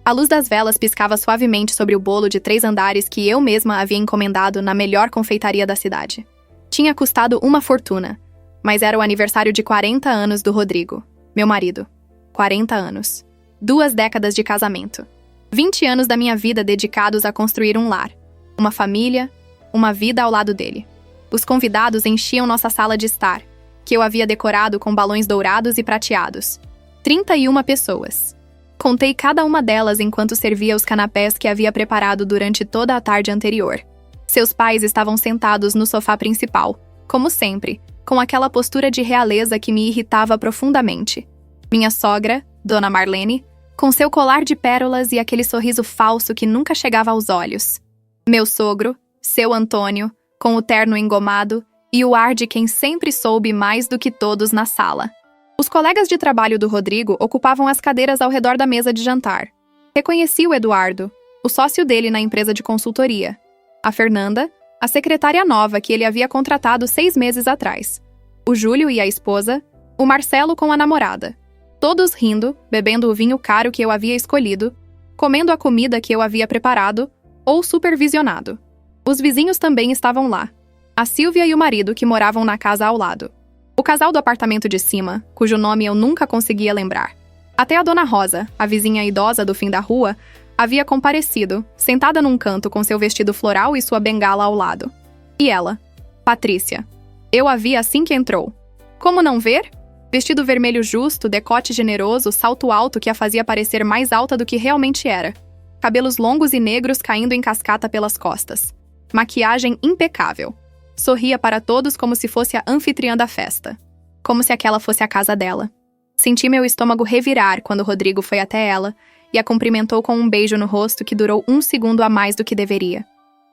A luz das velas piscava suavemente sobre o bolo de 3 andares que eu mesma havia encomendado na melhor confeitaria da cidade. Tinha custado uma fortuna, mas era o aniversário de 40 anos do Rodrigo, meu marido. 40 anos. 2 décadas de casamento. 20 anos da minha vida dedicados a construir um lar, uma família, uma vida ao lado dele. Os convidados enchiam nossa sala de estar, que eu havia decorado com balões dourados e prateados. 31 pessoas. Contei cada uma delas enquanto servia os canapés que havia preparado durante toda a tarde anterior. Seus pais estavam sentados no sofá principal, como sempre, com aquela postura de realeza que me irritava profundamente. Minha sogra, Dona Marlene, com seu colar de pérolas e aquele sorriso falso que nunca chegava aos olhos. Meu sogro, seu Antônio, com o terno engomado e o ar de quem sempre soube mais do que todos na sala. Os colegas de trabalho do Rodrigo ocupavam as cadeiras ao redor da mesa de jantar. Reconheci o Eduardo, o sócio dele na empresa de consultoria. A Fernanda, a secretária nova que ele havia contratado 6 meses atrás. O Júlio e a esposa, o Marcelo com a namorada. Todos rindo, bebendo o vinho caro que eu havia escolhido, comendo a comida que eu havia preparado ou supervisionado. Os vizinhos também estavam lá. A Silvia e o marido que moravam na casa ao lado. O casal do apartamento de cima, cujo nome eu nunca conseguia lembrar. Até a Dona Rosa, a vizinha idosa do fim da rua, havia comparecido, sentada num canto com seu vestido floral e sua bengala ao lado. E ela, Patrícia. Eu a vi assim que entrou. Como não ver? Vestido vermelho justo, decote generoso, salto alto que a fazia parecer mais alta do que realmente era. Cabelos longos e negros caindo em cascata pelas costas. Maquiagem impecável. Sorria para todos como se fosse a anfitriã da festa. Como se aquela fosse a casa dela. Senti meu estômago revirar quando Rodrigo foi até ela e a cumprimentou com um beijo no rosto que durou 1 segundo a mais do que deveria.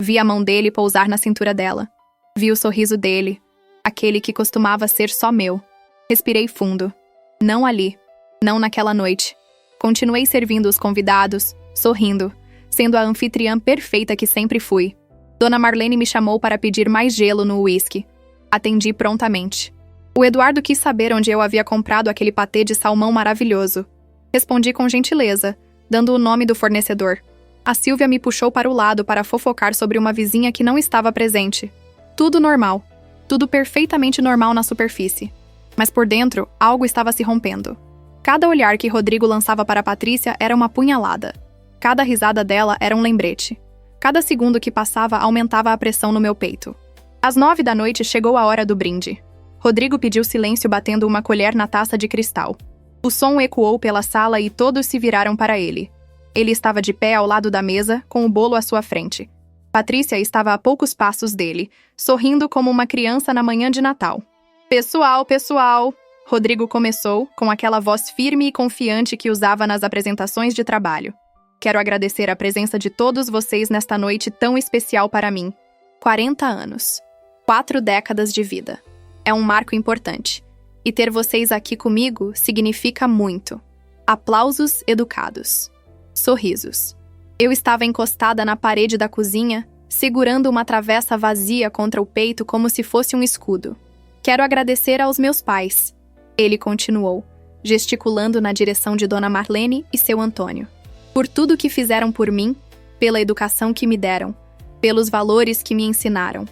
Vi a mão dele pousar na cintura dela. Vi o sorriso dele, aquele que costumava ser só meu. Respirei fundo. Não ali. Não naquela noite. Continuei servindo os convidados, sorrindo, sendo a anfitriã perfeita que sempre fui. Dona Marlene me chamou para pedir mais gelo no uísque. Atendi prontamente. O Eduardo quis saber onde eu havia comprado aquele patê de salmão maravilhoso. Respondi com gentileza, dando o nome do fornecedor. A Silvia me puxou para o lado para fofocar sobre uma vizinha que não estava presente. Tudo normal. Tudo perfeitamente normal na superfície. Mas por dentro, algo estava se rompendo. Cada olhar que Rodrigo lançava para Patrícia era uma punhalada. Cada risada dela era um lembrete. Cada segundo que passava aumentava a pressão no meu peito. Às 9 da noite chegou a hora do brinde. Rodrigo pediu silêncio batendo uma colher na taça de cristal. O som ecoou pela sala e todos se viraram para ele. Ele estava de pé ao lado da mesa, com o bolo à sua frente. Patrícia estava a poucos passos dele, sorrindo como uma criança na manhã de Natal. Pessoal, pessoal! Rodrigo começou, com aquela voz firme e confiante que usava nas apresentações de trabalho. Quero agradecer a presença de todos vocês nesta noite tão especial para mim. 40 anos. 4 décadas de vida. É um marco importante. E ter vocês aqui comigo significa muito. Aplausos educados. Sorrisos. Eu estava encostada na parede da cozinha, segurando uma travessa vazia contra o peito como se fosse um escudo. Quero agradecer aos meus pais. Ele continuou, gesticulando na direção de Dona Marlene e seu Antônio. Por tudo que fizeram por mim, pela educação que me deram, pelos valores que me ensinaram.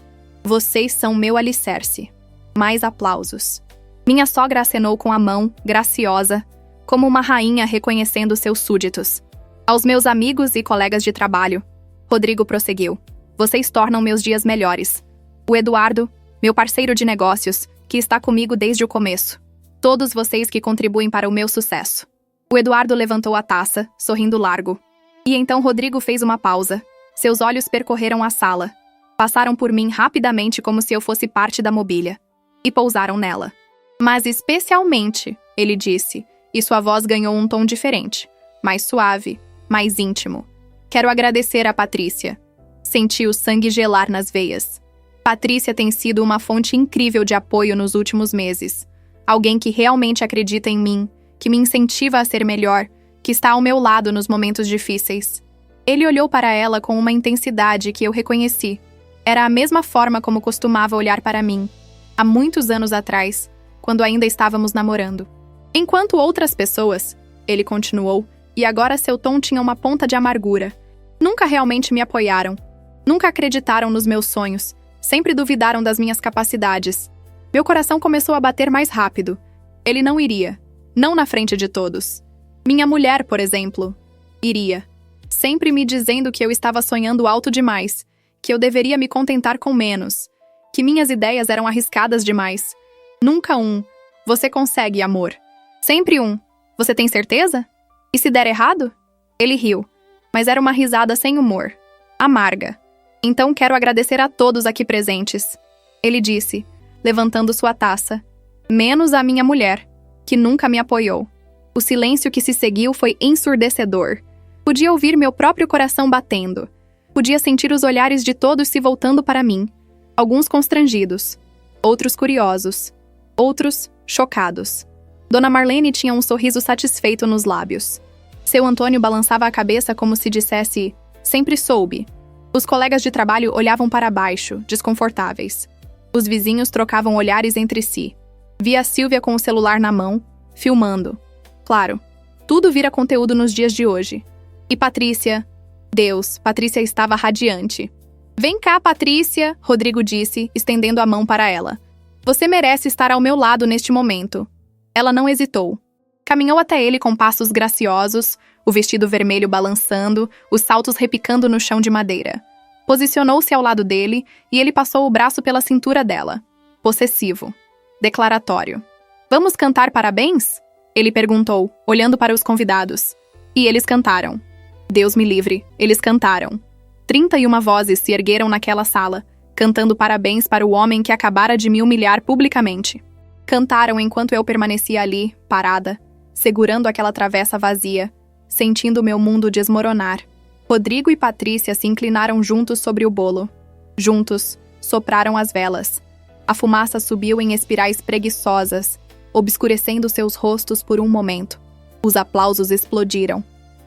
Vocês são meu alicerce. Mais aplausos. Minha sogra acenou com a mão, graciosa, como uma rainha reconhecendo seus súditos. Aos meus amigos e colegas de trabalho, Rodrigo prosseguiu. Vocês tornam meus dias melhores. O Eduardo, meu parceiro de negócios, que está comigo desde o começo. Todos vocês que contribuem para o meu sucesso. O Eduardo levantou a taça, sorrindo largo. E então Rodrigo fez uma pausa. Seus olhos percorreram a sala. Passaram por mim rapidamente como se eu fosse parte da mobília. E pousaram nela. Mas especialmente, ele disse, e sua voz ganhou um tom diferente. Mais suave, mais íntimo. Quero agradecer a Patrícia. Senti o sangue gelar nas veias. Patrícia tem sido uma fonte incrível de apoio nos últimos meses. Alguém que realmente acredita em mim, que me incentiva a ser melhor, que está ao meu lado nos momentos difíceis. Ele olhou para ela com uma intensidade que eu reconheci. Era a mesma forma como costumava olhar para mim, há muitos anos atrás, quando ainda estávamos namorando. Enquanto outras pessoas, ele continuou, E agora seu tom tinha uma ponta de amargura. Nunca realmente me apoiaram. Nunca acreditaram nos meus sonhos. Sempre duvidaram das minhas capacidades. Meu coração começou a bater mais rápido. Ele não iria. Não na frente de todos. Minha mulher, por exemplo, iria. Sempre me dizendo que eu estava sonhando alto demais, que eu deveria me contentar com menos, que minhas ideias eram arriscadas demais. Nunca um, você consegue, amor. Sempre um, você tem certeza? E se der errado? Ele riu, mas era uma risada sem humor, amarga. Então quero agradecer a todos aqui presentes. Ele disse, levantando sua taça. Menos a minha mulher, que nunca me apoiou. O silêncio que se seguiu foi ensurdecedor. Podia ouvir meu próprio coração batendo. Podia sentir os olhares de todos se voltando para mim. Alguns constrangidos, outros curiosos, outros chocados. Dona Marlene tinha um sorriso satisfeito nos lábios. Seu Antônio balançava a cabeça como se dissesse, sempre soube. Os colegas de trabalho olhavam para baixo, desconfortáveis. Os vizinhos trocavam olhares entre si. Via a Silvia com o celular na mão, filmando. Claro, tudo vira conteúdo nos dias de hoje. E Patrícia... Deus, Patrícia estava radiante. Vem cá, Patrícia, Rodrigo disse, estendendo a mão para ela. Você merece estar ao meu lado neste momento. Ela não hesitou. Caminhou até ele com passos graciosos, o vestido vermelho balançando, os saltos repicando no chão de madeira. Posicionou-se ao lado dele e ele passou o braço pela cintura dela. Possessivo. Declaratório. Vamos cantar parabéns? Ele perguntou, olhando para os convidados. E eles cantaram. Deus me livre, eles cantaram. 31 vozes se ergueram naquela sala, cantando parabéns para o homem que acabara de me humilhar publicamente. Cantaram enquanto eu permanecia ali, parada, segurando aquela travessa vazia, sentindo meu mundo desmoronar. Rodrigo e Patrícia se inclinaram juntos sobre o bolo. Juntos, sopraram as velas. A fumaça subiu em espirais preguiçosas, obscurecendo seus rostos por um momento. Os aplausos explodiram.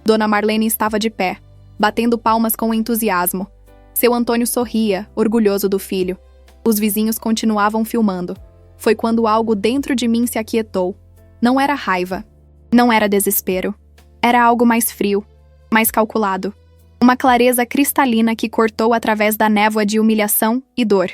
Dona Marlene estava de pé, batendo palmas com entusiasmo. Seu Antônio sorria, orgulhoso do filho. Os vizinhos continuavam filmando. Foi quando algo dentro de mim se aquietou. Não era raiva. Não era desespero. Era algo mais frio, mais calculado. Uma clareza cristalina que cortou através da névoa de humilhação e dor.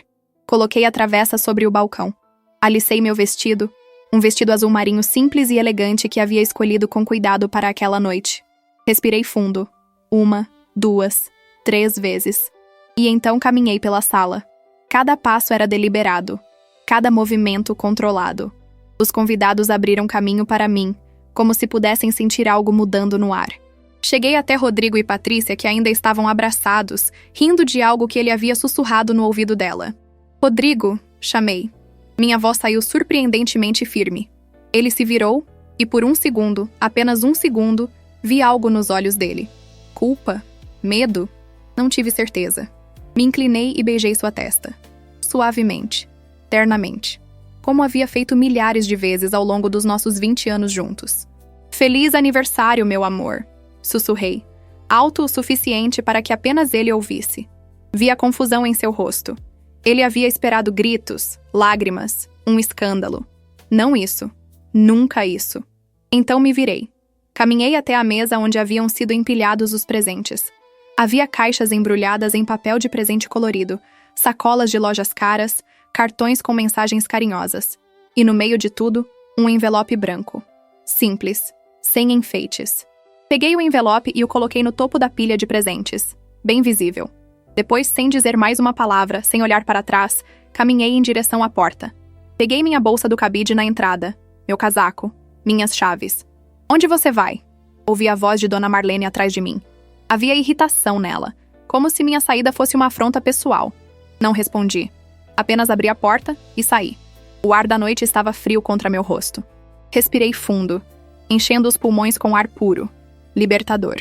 Coloquei a travessa sobre o balcão. Alicei meu vestido, um vestido azul marinho simples e elegante que havia escolhido com cuidado para aquela noite. Respirei fundo. 1, 2, 3 vezes. E então caminhei pela sala. Cada passo era deliberado. Cada movimento controlado. Os convidados abriram caminho para mim, como se pudessem sentir algo mudando no ar. Cheguei até Rodrigo e Patrícia, que ainda estavam abraçados, rindo de algo que ele havia sussurrado no ouvido dela. Rodrigo, chamei. Minha voz saiu surpreendentemente firme. Ele se virou e por um segundo, apenas um segundo, vi algo nos olhos dele. Culpa? Medo? Não tive certeza. Me inclinei e beijei sua testa. Suavemente. Ternamente. Como havia feito milhares de vezes ao longo dos nossos 20 anos juntos. Feliz aniversário, meu amor! Sussurrei. Alto o suficiente para que apenas ele ouvisse. Vi a confusão em seu rosto. Ele havia esperado gritos, lágrimas, um escândalo. Não isso. Nunca isso. Então me virei. Caminhei até a mesa onde haviam sido empilhados os presentes. Havia caixas embrulhadas em papel de presente colorido, sacolas de lojas caras, cartões com mensagens carinhosas. E no meio de tudo, um envelope branco. Simples, sem enfeites. Peguei o envelope e o coloquei no topo da pilha de presentes, bem visível. Depois, sem dizer mais uma palavra, sem olhar para trás, caminhei em direção à porta. Peguei minha bolsa do cabide na entrada, meu casaco, minhas chaves. Onde você vai? Ouvi a voz de Dona Marlene atrás de mim. Havia irritação nela, como se minha saída fosse uma afronta pessoal. Não respondi. Apenas abri a porta e saí. O ar da noite estava frio contra meu rosto. Respirei fundo, enchendo os pulmões com ar puro, libertador.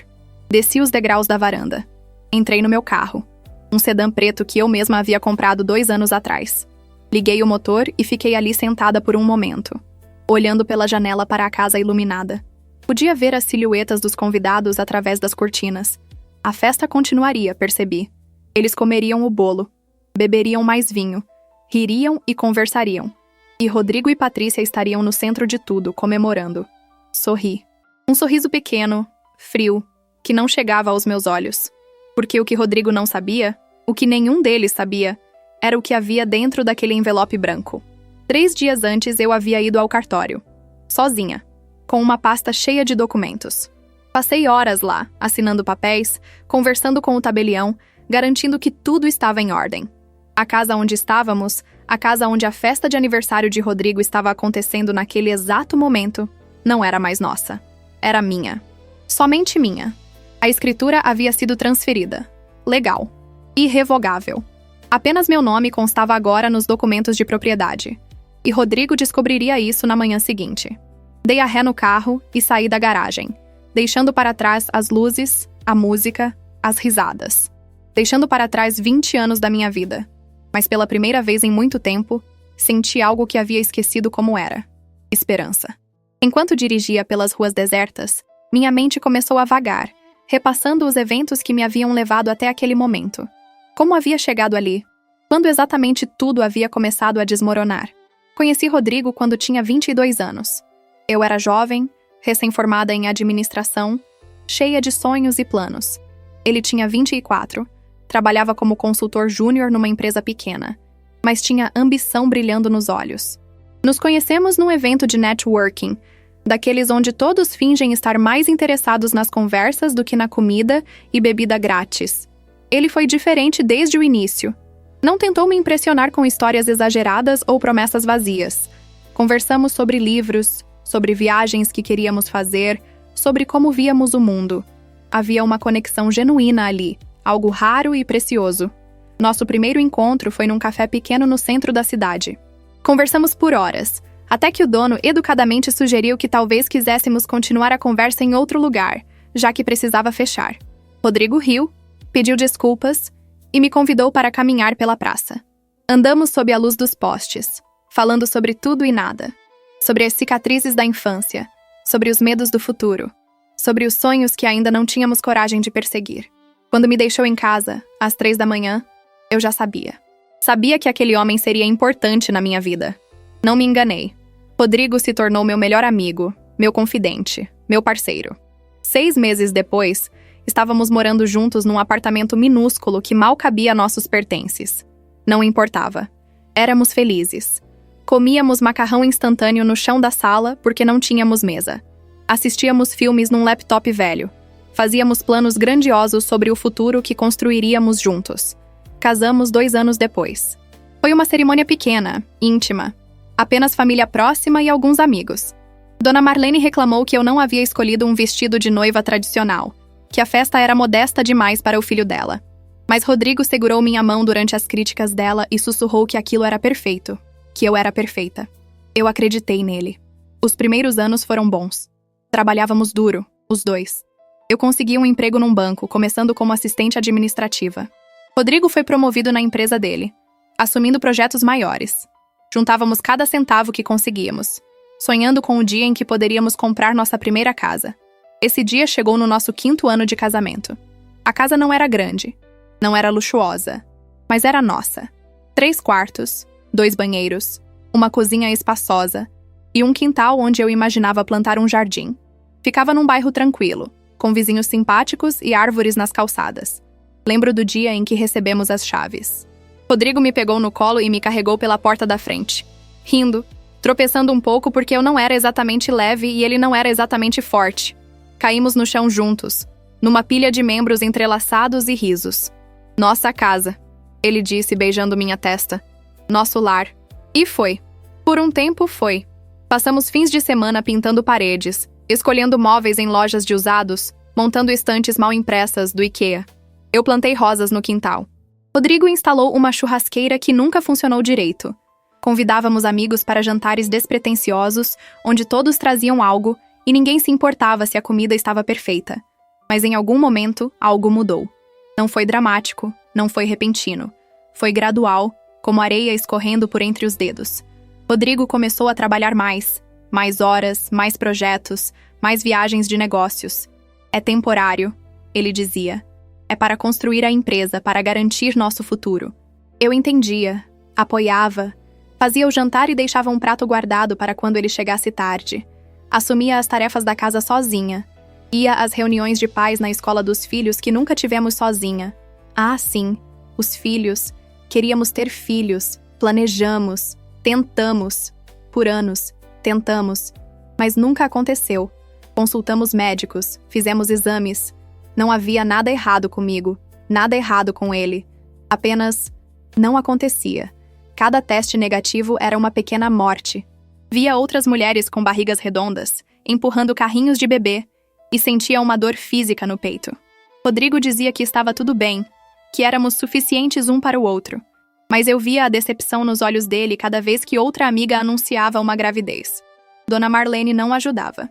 Desci os degraus da varanda. Entrei no meu carro, um sedã preto que eu mesma havia comprado 2 anos atrás. Liguei o motor e fiquei ali sentada por um momento, olhando pela janela para a casa iluminada. Podia ver as silhuetas dos convidados através das cortinas. A festa continuaria, percebi. Eles comeriam o bolo, beberiam mais vinho, ririam e conversariam. E Rodrigo e Patrícia estariam no centro de tudo, comemorando. Sorri. Um sorriso pequeno, frio, que não chegava aos meus olhos. Porque o que Rodrigo não sabia, o que nenhum deles sabia, era o que havia dentro daquele envelope branco. 3 dias antes eu havia ido ao cartório, sozinha, com uma pasta cheia de documentos. Passei horas lá, assinando papéis, conversando com o tabelião, garantindo que tudo estava em ordem. A casa onde estávamos, a casa onde a festa de aniversário de Rodrigo estava acontecendo naquele exato momento, não era mais nossa. Era minha. Somente minha. A escritura havia sido transferida. Legal. Irrevogável. Apenas meu nome constava agora nos documentos de propriedade. E Rodrigo descobriria isso na manhã seguinte. Dei a ré no carro e saí da garagem, deixando para trás as luzes, a música, as risadas. Deixando para trás 20 anos da minha vida. Mas pela primeira vez em muito tempo, senti algo que havia esquecido como era. Esperança. Enquanto dirigia pelas ruas desertas, minha mente começou a vagar, repassando os eventos que me haviam levado até aquele momento. Como havia chegado ali? Quando exatamente tudo havia começado a desmoronar? Conheci Rodrigo quando tinha 22 anos. Eu era jovem, recém-formada em administração, cheia de sonhos e planos. Ele tinha 24, trabalhava como consultor júnior numa empresa pequena, mas tinha ambição brilhando nos olhos. Nos conhecemos num evento de networking, daqueles onde todos fingem estar mais interessados nas conversas do que na comida e bebida grátis. Ele foi diferente desde o início. Não tentou me impressionar com histórias exageradas ou promessas vazias. Conversamos sobre livros, sobre viagens que queríamos fazer, sobre como víamos o mundo. Havia uma conexão genuína ali, algo raro e precioso. Nosso primeiro encontro foi num café pequeno no centro da cidade. Conversamos por horas, até que o dono educadamente sugeriu que talvez quiséssemos continuar a conversa em outro lugar, já que precisava fechar. Rodrigo riu, pediu desculpas e me convidou para caminhar pela praça. Andamos sob a luz dos postes, falando sobre tudo e nada. Sobre as cicatrizes da infância, sobre os medos do futuro, sobre os sonhos que ainda não tínhamos coragem de perseguir. Quando me deixou em casa, às 3 da manhã, eu já sabia. Sabia que aquele homem seria importante na minha vida. Não me enganei. Rodrigo se tornou meu melhor amigo, meu confidente, meu parceiro. 6 meses depois, estávamos morando juntos num apartamento minúsculo que mal cabia a nossos pertences. Não importava. Éramos felizes. Comíamos macarrão instantâneo no chão da sala porque não tínhamos mesa. Assistíamos filmes num laptop velho. Fazíamos planos grandiosos sobre o futuro que construiríamos juntos. Casamos 2 anos depois. Foi uma cerimônia pequena, íntima. Apenas família próxima e alguns amigos. Dona Marlene reclamou que eu não havia escolhido um vestido de noiva tradicional, que a festa era modesta demais para o filho dela. Mas Rodrigo segurou minha mão durante as críticas dela e sussurrou que aquilo era perfeito, que eu era perfeita. Eu acreditei nele. Os primeiros anos foram bons. Trabalhávamos duro, os dois. Eu consegui um emprego num banco, começando como assistente administrativa. Rodrigo foi promovido na empresa dele, assumindo projetos maiores. Juntávamos cada centavo que conseguíamos, sonhando com o dia em que poderíamos comprar nossa primeira casa. Esse dia chegou no nosso 5º ano de casamento. A casa não era grande, não era luxuosa, mas era nossa. 3 quartos, 2 banheiros, uma cozinha espaçosa e um quintal onde eu imaginava plantar um jardim. Ficava num bairro tranquilo, com vizinhos simpáticos e árvores nas calçadas. Lembro do dia em que recebemos as chaves. Rodrigo me pegou no colo e me carregou pela porta da frente, rindo, tropeçando um pouco porque eu não era exatamente leve e ele não era exatamente forte. Caímos no chão juntos, numa pilha de membros entrelaçados e risos. Nossa casa, ele disse beijando minha testa. Nosso lar. E foi. Por um tempo foi. Passamos fins de semana pintando paredes, escolhendo móveis em lojas de usados, montando estantes mal impressas do IKEA. Eu plantei rosas no quintal. Rodrigo instalou uma churrasqueira que nunca funcionou direito. Convidávamos amigos para jantares despretensiosos, onde todos traziam algo e ninguém se importava se a comida estava perfeita. Mas em algum momento, algo mudou. Não foi dramático, não foi repentino. Foi gradual, como areia escorrendo por entre os dedos. Rodrigo começou a trabalhar mais horas, mais projetos, mais viagens de negócios. É temporário, ele dizia. É para construir a empresa, para garantir nosso futuro. Eu entendia, apoiava, fazia o jantar e deixava um prato guardado para quando ele chegasse tarde. Assumia as tarefas da casa sozinha. Ia às reuniões de pais na escola dos filhos que nunca tivemos sozinha. Ah, sim, os filhos. Queríamos ter filhos. Planejamos. Tentamos. Por anos. Tentamos. Mas nunca aconteceu. Consultamos médicos. Fizemos exames. Não havia nada errado comigo. Nada errado com ele. Apenas não acontecia. Cada teste negativo era uma pequena morte. Via outras mulheres com barrigas redondas, empurrando carrinhos de bebê, e sentia uma dor física no peito. Rodrigo dizia que estava tudo bem, que éramos suficientes um para o outro. Mas eu via a decepção nos olhos dele cada vez que outra amiga anunciava uma gravidez. Dona Marlene não ajudava.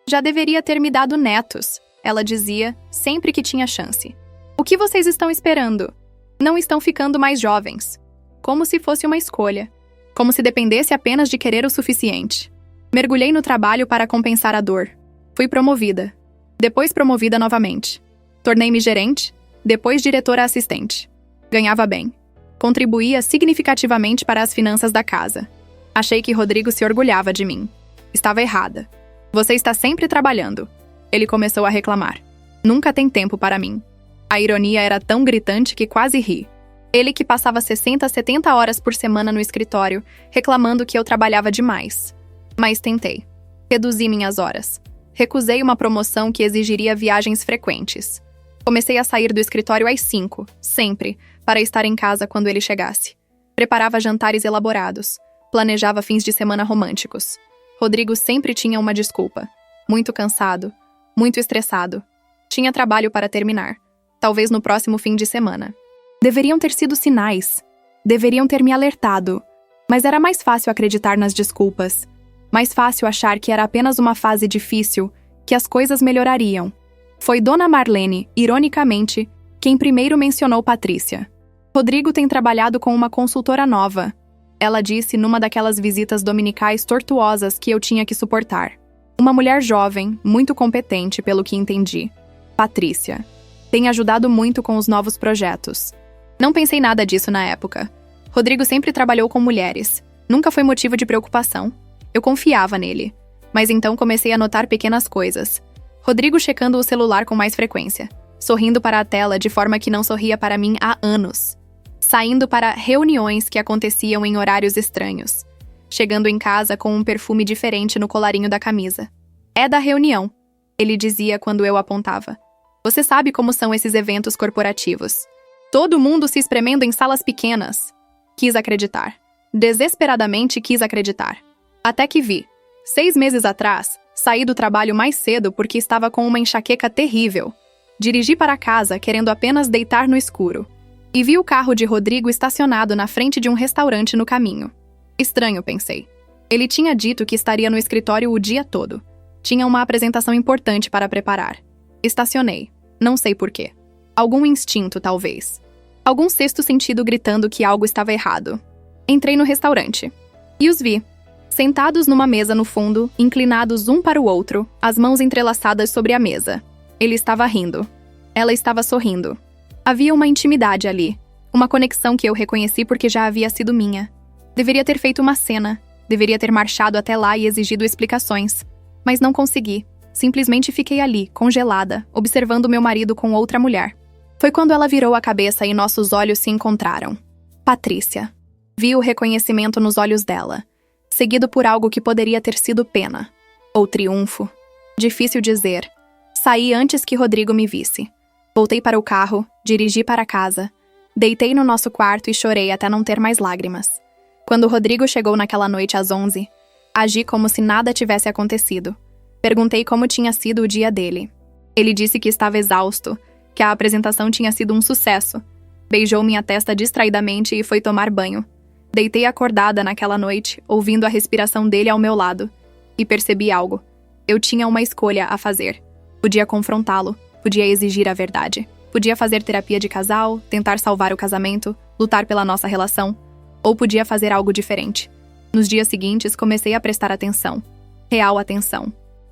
Já deveria ter me dado netos, ela dizia, sempre que tinha chance. O que vocês estão esperando? Não estão ficando mais jovens. Como se fosse uma escolha. Como se dependesse apenas de querer o suficiente. Mergulhei no trabalho para compensar a dor. Fui promovida. Depois promovida novamente. Tornei-me gerente, depois diretora assistente. Ganhava bem. Contribuía significativamente para as finanças da casa. Achei que Rodrigo se orgulhava de mim. Estava errada. Você está sempre trabalhando. Ele começou a reclamar. Nunca tem tempo para mim. A ironia era tão gritante que quase ri. Ele que passava 60 a 70 horas por semana no escritório, reclamando que eu trabalhava demais. Mas tentei. Reduzi minhas horas. Recusei uma promoção que exigiria viagens frequentes. Comecei a sair do escritório às 5, sempre, para estar em casa quando ele chegasse. Preparava jantares elaborados. Planejava fins de semana românticos. Rodrigo sempre tinha uma desculpa. Muito cansado. Muito estressado. Tinha trabalho para terminar. Talvez no próximo fim de semana. Deveriam ter sido sinais. Deveriam ter me alertado. Mas era mais fácil acreditar nas desculpas. Mais fácil achar que era apenas uma fase difícil, que as coisas melhorariam. Foi Dona Marlene, ironicamente, quem primeiro mencionou Patrícia. Rodrigo tem trabalhado com uma consultora nova. Ela disse numa daquelas visitas dominicais tortuosas que eu tinha que suportar. Uma mulher jovem, muito competente, pelo que entendi. Patrícia. Tem ajudado muito com os novos projetos. Não pensei nada disso na época. Rodrigo sempre trabalhou com mulheres. Nunca foi motivo de preocupação. Eu confiava nele. Mas então comecei a notar pequenas coisas. Rodrigo checando o celular com mais frequência. Sorrindo para a tela de forma que não sorria para mim há anos. Saindo para reuniões que aconteciam em horários estranhos. Chegando em casa com um perfume diferente no colarinho da camisa. É da reunião, ele dizia quando eu apontava. Você sabe como são esses eventos corporativos. Todo mundo se espremendo em salas pequenas. Quis acreditar. Desesperadamente quis acreditar. Até que vi. 6 meses atrás, saí do trabalho mais cedo porque estava com uma enxaqueca terrível. Dirigi para casa querendo apenas deitar no escuro. E vi o carro de Rodrigo estacionado na frente de um restaurante no caminho. Estranho, pensei. Ele tinha dito que estaria no escritório o dia todo. Tinha uma apresentação importante para preparar. Estacionei. Não sei porquê. Algum instinto, talvez. Algum sexto sentido gritando que algo estava errado. Entrei no restaurante. E os vi. Sentados numa mesa no fundo, inclinados um para o outro, as mãos entrelaçadas sobre a mesa. Ele estava rindo. Ela estava sorrindo. Havia uma intimidade ali. Uma conexão que eu reconheci porque já havia sido minha. Deveria ter feito uma cena. Deveria ter marchado até lá e exigido explicações. Mas não consegui. Simplesmente fiquei ali, congelada, observando meu marido com outra mulher. Foi quando ela virou a cabeça e nossos olhos se encontraram. Patrícia. Vi o reconhecimento nos olhos dela, seguido por algo que poderia ter sido pena. Ou triunfo. Difícil dizer. Saí antes que Rodrigo me visse. Voltei para o carro, dirigi para casa. Deitei no nosso quarto e chorei até não ter mais lágrimas. Quando Rodrigo chegou naquela noite às 11, agi como se nada tivesse acontecido. Perguntei como tinha sido o dia dele. Ele disse que estava exausto, que a apresentação tinha sido um sucesso. Beijou minha testa distraidamente e foi tomar banho. Deitei acordada naquela noite, ouvindo a respiração dele ao meu lado. E percebi algo. Eu tinha uma escolha a fazer. Podia confrontá-lo, podia exigir a verdade. Podia fazer terapia de casal, tentar salvar o casamento, lutar pela nossa relação. Ou podia fazer algo diferente. Nos dias seguintes, comecei a prestar atenção. Real atenção.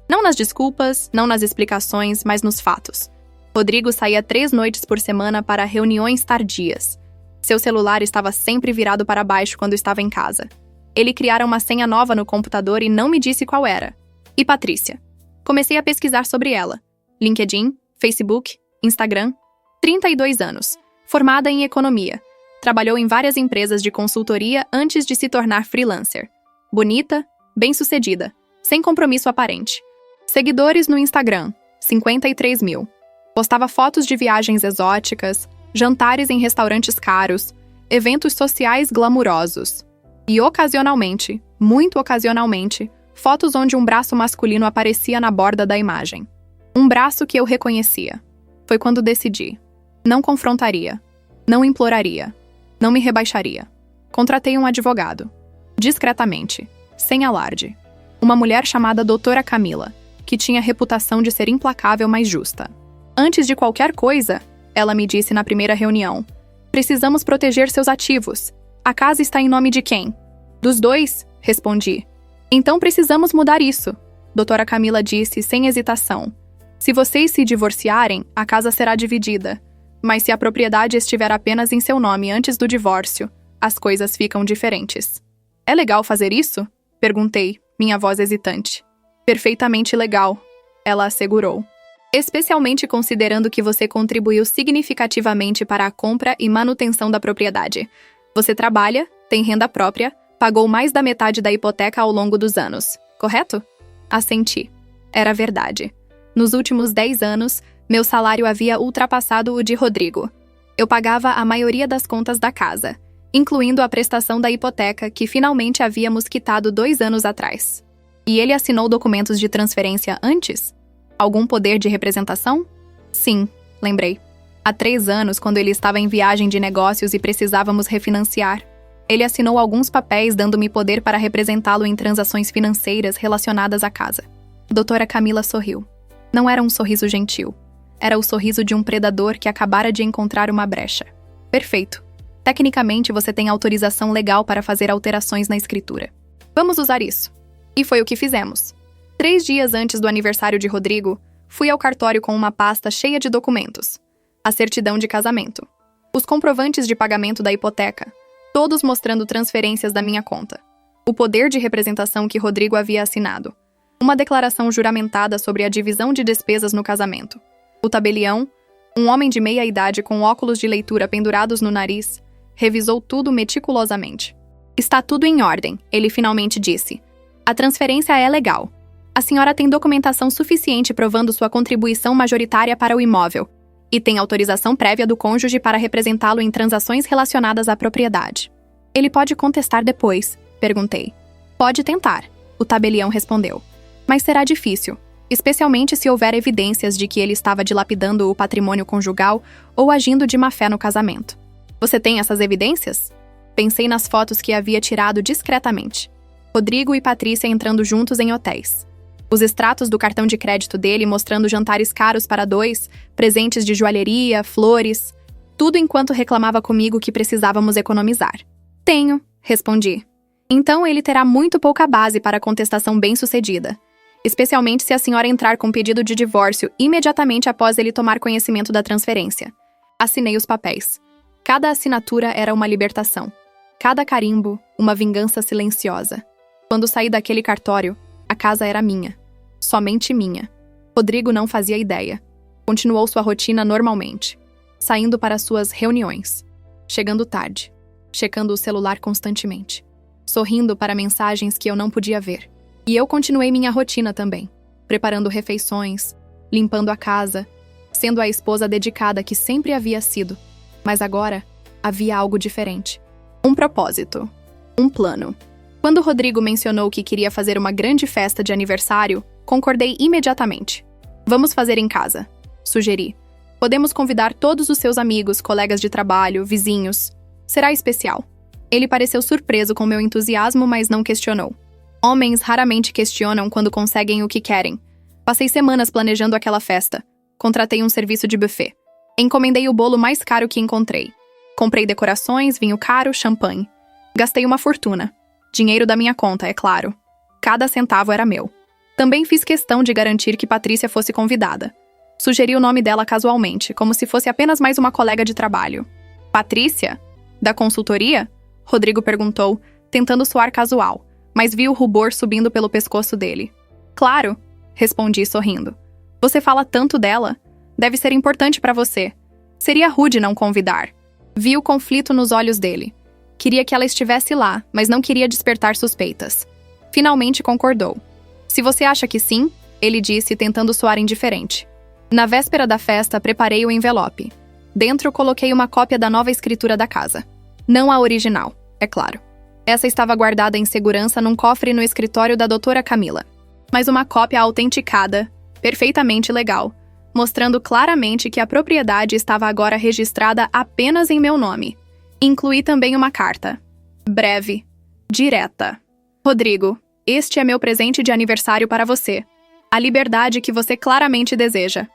Não nas desculpas, não nas explicações, mas nos fatos. Rodrigo saía 3 noites por semana para reuniões tardias. Seu celular estava sempre virado para baixo quando estava em casa. Ele criara uma senha nova no computador e não me disse qual era. E Patrícia? Comecei a pesquisar sobre ela. LinkedIn, Facebook, Instagram. 32 anos. Formada em economia. Trabalhou em várias empresas de consultoria antes de se tornar freelancer. Bonita, bem-sucedida, sem compromisso aparente. Seguidores no Instagram, 53 mil. Postava fotos de viagens exóticas, jantares em restaurantes caros, eventos sociais glamurosos. E ocasionalmente, muito ocasionalmente, fotos onde um braço masculino aparecia na borda da imagem. Um braço que eu reconhecia. Foi quando decidi. Não confrontaria. Não imploraria. Não me rebaixaria. Contratei um advogado. Discretamente, sem alarde. Uma mulher chamada Doutora Camila, que tinha reputação de ser implacável, mas justa. Antes de qualquer coisa, ela me disse na primeira reunião, precisamos proteger seus ativos. A casa está em nome de quem? Dos dois, respondi. Então precisamos mudar isso. Doutora Camila disse sem hesitação. Se vocês se divorciarem, a casa será dividida. Mas se a propriedade estiver apenas em seu nome antes do divórcio, as coisas ficam diferentes. É legal fazer isso? Perguntei, minha voz hesitante. Perfeitamente legal, ela assegurou. Especialmente considerando que você contribuiu significativamente para a compra e manutenção da propriedade. Você trabalha, tem renda própria, pagou mais da metade da hipoteca ao longo dos anos, correto? Assenti. Era verdade. Nos últimos 10 anos, meu salário havia ultrapassado o de Rodrigo. Eu pagava a maioria das contas da casa, incluindo a prestação da hipoteca que finalmente havíamos quitado 2 anos atrás. E ele assinou documentos de transferência antes? Algum poder de representação? Sim, lembrei. Há 3 anos, quando ele estava em viagem de negócios e precisávamos refinanciar, ele assinou alguns papéis dando-me poder para representá-lo em transações financeiras relacionadas à casa. Doutora Camila sorriu. Não era um sorriso gentil. Era o sorriso de um predador que acabara de encontrar uma brecha. Perfeito. Tecnicamente, você tem autorização legal para fazer alterações na escritura. Vamos usar isso. E foi o que fizemos. 3 dias antes do aniversário de Rodrigo, fui ao cartório com uma pasta cheia de documentos. A certidão de casamento. Os comprovantes de pagamento da hipoteca, todos mostrando transferências da minha conta. O poder de representação que Rodrigo havia assinado. Uma declaração juramentada sobre a divisão de despesas no casamento. O tabelião, um homem de meia idade com óculos de leitura pendurados no nariz, revisou tudo meticulosamente. Está tudo em ordem, ele finalmente disse. A transferência é legal. A senhora tem documentação suficiente provando sua contribuição majoritária para o imóvel e tem autorização prévia do cônjuge para representá-lo em transações relacionadas à propriedade. Ele pode contestar depois, perguntei. Pode tentar, o tabelião respondeu. Mas será difícil, especialmente se houver evidências de que ele estava dilapidando o patrimônio conjugal ou agindo de má-fé no casamento. Você tem essas evidências? Pensei nas fotos que havia tirado discretamente. Rodrigo e Patrícia entrando juntos em hotéis. Os extratos do cartão de crédito dele mostrando jantares caros para 2, presentes de joalheria, flores, tudo enquanto reclamava comigo que precisávamos economizar. Tenho, respondi. Então ele terá muito pouca base para a contestação bem-sucedida, especialmente se a senhora entrar com pedido de divórcio imediatamente após ele tomar conhecimento da transferência. Assinei os papéis. Cada assinatura era uma libertação. Cada carimbo, uma vingança silenciosa. Quando saí daquele cartório, a casa era minha. Somente minha. Rodrigo não fazia ideia. Continuou sua rotina normalmente. Saindo para suas reuniões. Chegando tarde. Checando o celular constantemente. Sorrindo para mensagens que eu não podia ver. E eu continuei minha rotina também. Preparando refeições, limpando a casa, sendo a esposa dedicada que sempre havia sido. Mas agora, havia algo diferente. Um propósito. Um plano. Quando Rodrigo mencionou que queria fazer uma grande festa de aniversário, concordei imediatamente. Vamos fazer em casa, sugeri. Podemos convidar todos os seus amigos, colegas de trabalho, vizinhos. Será especial. Ele pareceu surpreso com meu entusiasmo, mas não questionou. Homens raramente questionam quando conseguem o que querem. Passei semanas planejando aquela festa. Contratei um serviço de buffet. Encomendei o bolo mais caro que encontrei. Comprei decorações, vinho caro, champanhe. Gastei uma fortuna. Dinheiro da minha conta, é claro. Cada centavo era meu. Também fiz questão de garantir que Patrícia fosse convidada. Sugeri o nome dela casualmente, como se fosse apenas mais uma colega de trabalho. Patrícia? Da consultoria? Rodrigo perguntou, tentando soar casual, mas vi o rubor subindo pelo pescoço dele. Claro, respondi sorrindo. Você fala tanto dela. Deve ser importante para você. Seria rude não convidar. Vi o conflito nos olhos dele. Queria que ela estivesse lá, mas não queria despertar suspeitas. Finalmente concordou. Se você acha que sim, ele disse, tentando soar indiferente. Na véspera da festa, preparei o envelope. Dentro, coloquei uma cópia da nova escritura da casa. Não a original, é claro. Essa estava guardada em segurança num cofre no escritório da doutora Camila. Mas uma cópia autenticada, perfeitamente legal, mostrando claramente que a propriedade estava agora registrada apenas em meu nome. Incluí também uma carta. Breve. Direta. Rodrigo, este é meu presente de aniversário para você. A liberdade que você claramente deseja.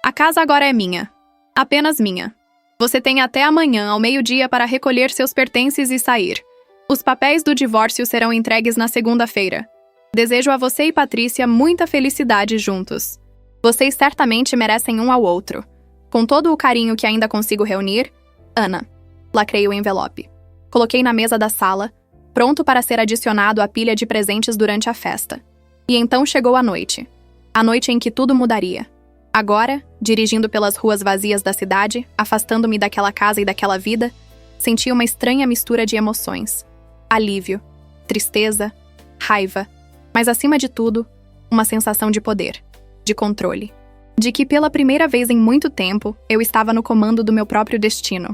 A casa agora é minha. Apenas minha. Você tem até amanhã, ao meio-dia, para recolher seus pertences e sair. Os papéis do divórcio serão entregues na segunda-feira. Desejo a você e Patrícia muita felicidade juntos. Vocês certamente merecem um ao outro. Com todo o carinho que ainda consigo reunir, Ana. Lacrei o envelope. Coloquei na mesa da sala, pronto para ser adicionado à pilha de presentes durante a festa. E então chegou a noite. A noite em que tudo mudaria. Agora, dirigindo pelas ruas vazias da cidade, afastando-me daquela casa e daquela vida, senti uma estranha mistura de emoções. Alívio, tristeza, raiva, mas acima de tudo, uma sensação de poder, de controle. De que pela primeira vez em muito tempo, eu estava no comando do meu próprio destino.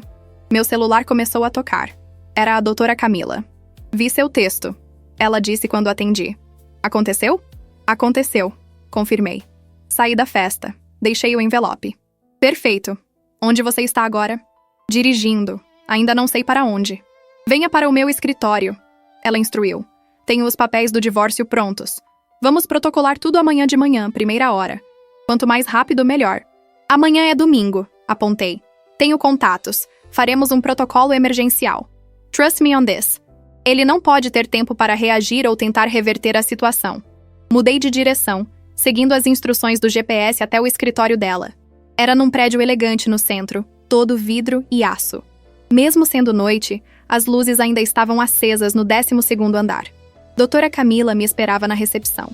Meu celular começou a tocar. Era a doutora Camila. Vi seu texto, ela disse quando atendi. Aconteceu? Aconteceu, confirmei. Saí da festa. Deixei o envelope. Perfeito. Onde você está agora? Dirigindo. Ainda não sei para onde. Venha para o meu escritório. Ela instruiu. Tenho os papéis do divórcio prontos. Vamos protocolar tudo amanhã de manhã, primeira hora. Quanto mais rápido, melhor. Amanhã é domingo, apontei. Tenho contatos. Faremos um protocolo emergencial. Trust me on this. Ele não pode ter tempo para reagir ou tentar reverter a situação. Mudei de direção, seguindo as instruções do GPS até o escritório dela. Era num prédio elegante no centro, todo vidro e aço. Mesmo sendo noite, as luzes ainda estavam acesas no 12º andar. Doutora Camila me esperava na recepção.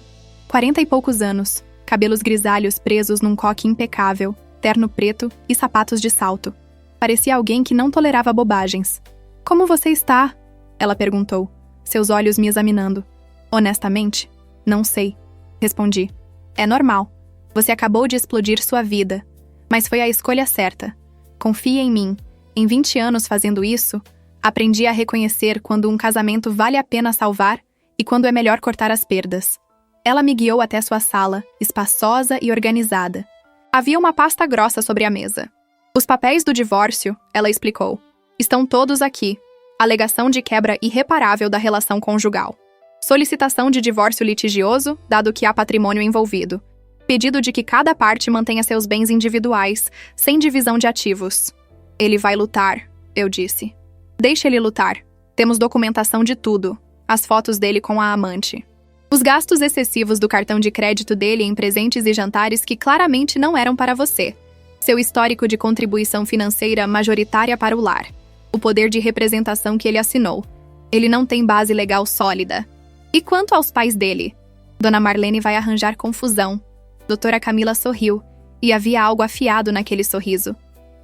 40 e poucos anos, cabelos grisalhos presos num coque impecável, terno preto e sapatos de salto. Parecia alguém que não tolerava bobagens. Como você está? Ela perguntou, seus olhos me examinando. Honestamente, não sei, respondi. É normal. Você acabou de explodir sua vida. Mas foi a escolha certa. Confie em mim. Em 20 anos fazendo isso, aprendi a reconhecer quando um casamento vale a pena salvar e quando é melhor cortar as perdas. Ela me guiou até sua sala, espaçosa e organizada. Havia uma pasta grossa sobre a mesa. Os papéis do divórcio, ela explicou, estão todos aqui. Alegação de quebra irreparável da relação conjugal. Solicitação de divórcio litigioso, dado que há patrimônio envolvido. Pedido de que cada parte mantenha seus bens individuais, sem divisão de ativos. Ele vai lutar, eu disse. Deixe ele lutar. Temos documentação de tudo. As fotos dele com a amante. Os gastos excessivos do cartão de crédito dele em presentes e jantares que claramente não eram para você. Seu histórico de contribuição financeira majoritária para o lar. O poder de representação que ele assinou. Ele não tem base legal sólida. E quanto aos pais dele? Dona Marlene vai arranjar confusão. Doutora Camila sorriu, e havia algo afiado naquele sorriso.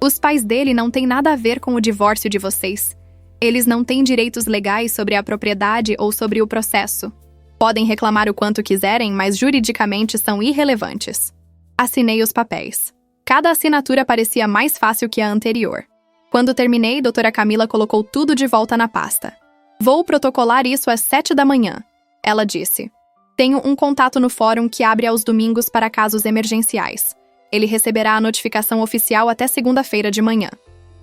Os pais dele não têm nada a ver com o divórcio de vocês. Eles não têm direitos legais sobre a propriedade ou sobre o processo. Podem reclamar o quanto quiserem, mas juridicamente são irrelevantes. Assinei os papéis. Cada assinatura parecia mais fácil que a anterior. Quando terminei, doutora Camila colocou tudo de volta na pasta. Vou protocolar isso às 7 da manhã, ela disse. Tenho um contato no fórum que abre aos domingos para casos emergenciais. Ele receberá a notificação oficial até segunda-feira de manhã.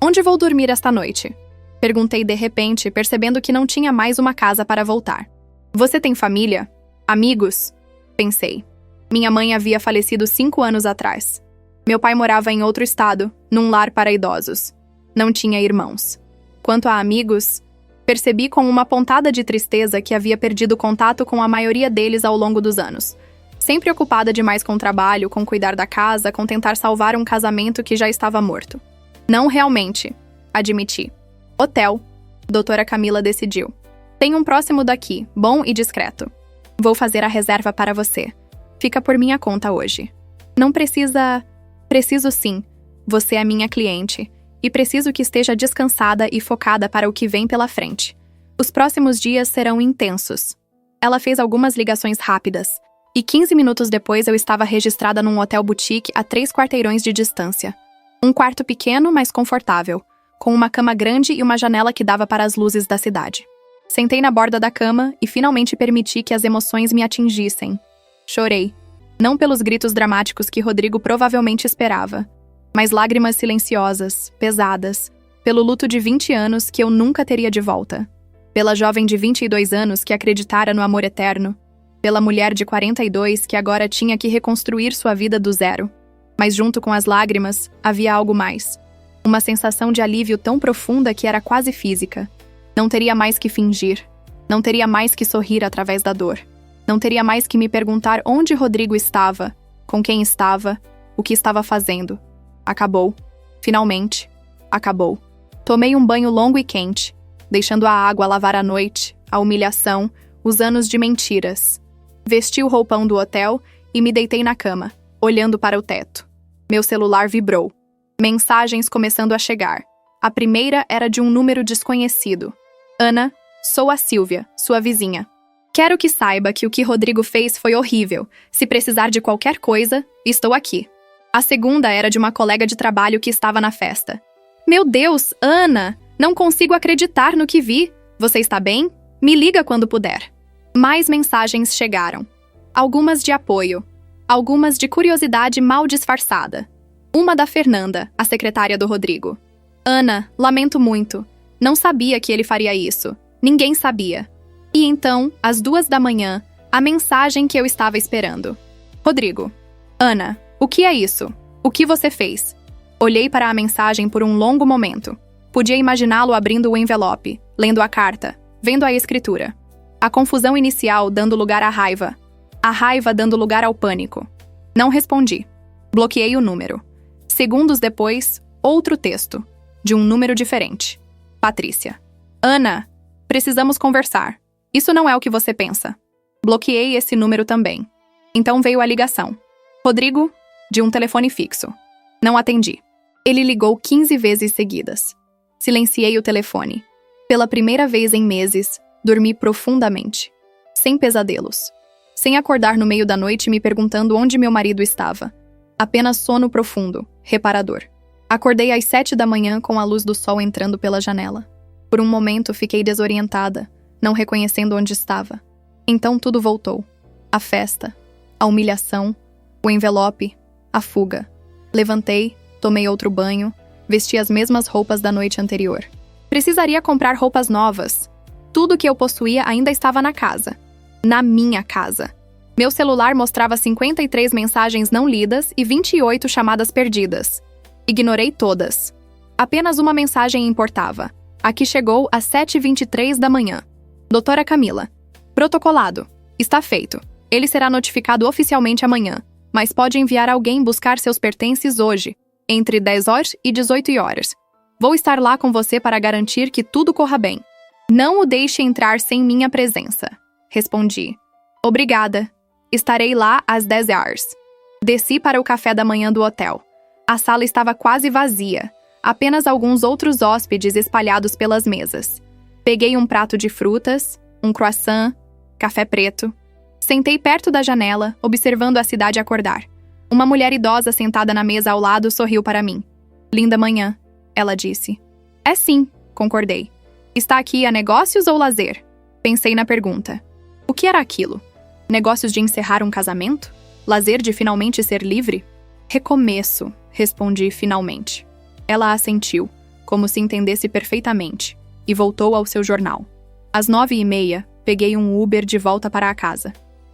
Onde vou dormir esta noite? Perguntei de repente, percebendo que não tinha mais uma casa para voltar. Você tem família? Amigos? Pensei. Minha mãe havia falecido 5 anos atrás. Meu pai morava em outro estado, num lar para idosos. Não tinha irmãos. Quanto a amigos, percebi com uma pontada de tristeza que havia perdido contato com a maioria deles ao longo dos anos. Sempre ocupada demais com o trabalho, com cuidar da casa, com tentar salvar um casamento que já estava morto. Não realmente, admiti. Hotel, doutora Camila decidiu. Tem um próximo daqui, bom e discreto. Vou fazer a reserva para você. Fica por minha conta hoje. Não precisa... Preciso sim. Você é minha cliente. E preciso que esteja descansada e focada para o que vem pela frente. Os próximos dias serão intensos. Ela fez algumas ligações rápidas. E 15 minutos depois eu estava registrada num hotel boutique a 3 quarteirões de distância. Um quarto pequeno, mas confortável, com uma cama grande e uma janela que dava para as luzes da cidade. Sentei na borda da cama e finalmente permiti que as emoções me atingissem. Chorei. Não pelos gritos dramáticos que Rodrigo provavelmente esperava, mas lágrimas silenciosas, pesadas, pelo luto de 20 anos que eu nunca teria de volta. Pela jovem de 22 anos que acreditara no amor eterno. Pela mulher de 42 que agora tinha que reconstruir sua vida do zero. Mas junto com as lágrimas, havia algo mais. Uma sensação de alívio tão profunda que era quase física. Não teria mais que fingir. Não teria mais que sorrir através da dor. Não teria mais que me perguntar onde Rodrigo estava, com quem estava, o que estava fazendo. Acabou. Finalmente. Acabou. Tomei um banho longo e quente, deixando a água lavar a noite, a humilhação, os anos de mentiras. Vesti o roupão do hotel e me deitei na cama, olhando para o teto. Meu celular vibrou. Mensagens começando a chegar. A primeira era de um número desconhecido. Ana, sou a Silvia, sua vizinha. Quero que saiba que o que Rodrigo fez foi horrível. Se precisar de qualquer coisa, estou aqui. A segunda era de uma colega de trabalho que estava na festa. Meu Deus, Ana! Não consigo acreditar no que vi. Você está bem? Me liga quando puder. Mais mensagens chegaram. Algumas de apoio. Algumas de curiosidade mal disfarçada. Uma da Fernanda, a secretária do Rodrigo. Ana, lamento muito. Não sabia que ele faria isso. Ninguém sabia. E então, às 2 da manhã, a mensagem que eu estava esperando. Rodrigo. Ana, o que é isso? O que você fez? Olhei para a mensagem por um longo momento. Podia imaginá-lo abrindo o envelope, lendo a carta, vendo a escritura. A confusão inicial dando lugar à raiva. A raiva dando lugar ao pânico. Não respondi. Bloqueei o número. Segundos depois, outro texto, de um número diferente. Patrícia. Ana, precisamos conversar. Isso não é o que você pensa. Bloqueei esse número também. Então veio a ligação. Rodrigo, de um telefone fixo. Não atendi. Ele ligou 15 vezes seguidas. Silenciei o telefone. Pela primeira vez em meses, dormi profundamente. Sem pesadelos. Sem acordar no meio da noite me perguntando onde meu marido estava. Apenas sono profundo, reparador. Acordei às 7 da manhã com a luz do sol entrando pela janela. Por um momento fiquei desorientada, não reconhecendo onde estava. Então tudo voltou. A festa, a humilhação, o envelope, a fuga. Levantei, tomei outro banho, vesti as mesmas roupas da noite anterior. Precisaria comprar roupas novas. Tudo que eu possuía ainda estava na casa. Na minha casa. Meu celular mostrava 53 mensagens não lidas e 28 chamadas perdidas. Ignorei todas. Apenas uma mensagem importava. A que chegou às 7h23 da manhã. Doutora Camila. Protocolado. Está feito. Ele será notificado oficialmente amanhã, mas pode enviar alguém buscar seus pertences hoje, entre 10 horas e 18 horas. Vou estar lá com você para garantir que tudo corra bem. Não o deixe entrar sem minha presença. Respondi. Obrigada. Estarei lá às 10 horas. Desci para o café da manhã do hotel. A sala estava quase vazia. Apenas alguns outros hóspedes espalhados pelas mesas. Peguei um prato de frutas, um croissant, café preto. Sentei perto da janela, observando a cidade acordar. Uma mulher idosa sentada na mesa ao lado sorriu para mim. Linda manhã, ela disse. É sim, concordei. Está aqui a negócios ou lazer? Pensei na pergunta. O que era aquilo? Negócios de encerrar um casamento? Lazer de finalmente ser livre? Recomeço, respondi finalmente. Ela assentiu, como se entendesse perfeitamente, e voltou ao seu jornal. Às 9h30, peguei um Uber de volta para a casa.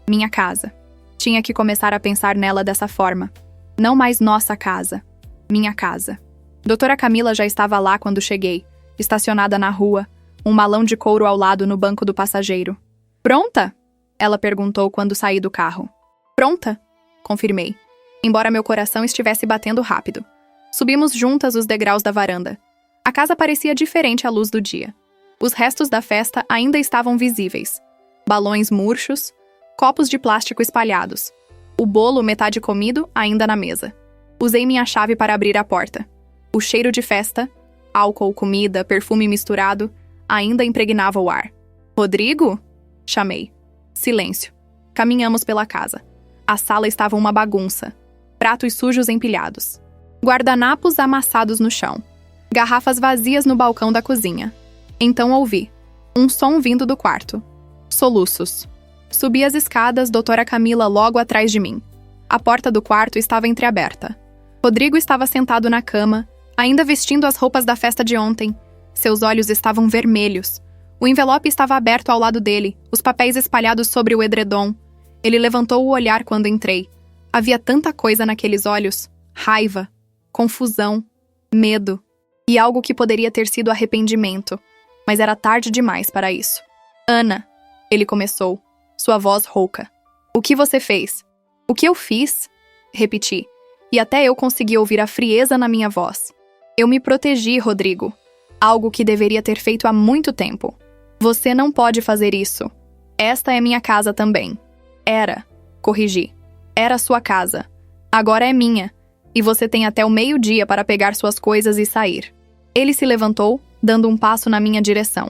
Minha casa. Tinha que começar a pensar nela dessa forma. Não mais nossa casa. Minha casa. Doutora Camila já estava lá quando cheguei, estacionada na rua, um malão de couro ao lado no banco do passageiro. Pronta? Ela perguntou quando saí do carro. Pronta? Confirmei, embora meu coração estivesse batendo rápido. Subimos juntas os degraus da varanda. A casa parecia diferente à luz do dia. Os restos da festa ainda estavam visíveis. Balões murchos, copos de plástico espalhados. O bolo, metade comido, ainda na mesa. Usei minha chave para abrir a porta. O cheiro de festa, álcool, comida, perfume misturado, ainda impregnava o ar. Rodrigo? Chamei. Silêncio. Caminhamos pela casa. A sala estava uma bagunça. Pratos sujos empilhados. Guardanapos amassados no chão. Garrafas vazias no balcão da cozinha. Então ouvi. Um som vindo do quarto. Soluços. Subi as escadas, doutora Camila logo atrás de mim. A porta do quarto estava entreaberta. Rodrigo estava sentado na cama, ainda vestindo as roupas da festa de ontem. Seus olhos estavam vermelhos. O envelope estava aberto ao lado dele, os papéis espalhados sobre o edredom. Ele levantou o olhar quando entrei. Havia tanta coisa naqueles olhos. Raiva, confusão, medo. E algo que poderia ter sido arrependimento. Mas era tarde demais para isso. Ana, ele começou, sua voz rouca. O que você fez? O que eu fiz? Repeti. E até eu consegui ouvir a frieza na minha voz. Eu me protegi, Rodrigo. Algo que deveria ter feito há muito tempo. Você não pode fazer isso. Esta é minha casa também. Era, corrigi. Era sua casa. Agora é minha. E você tem até o meio-dia para pegar suas coisas e sair. Ele se levantou, dando um passo na minha direção.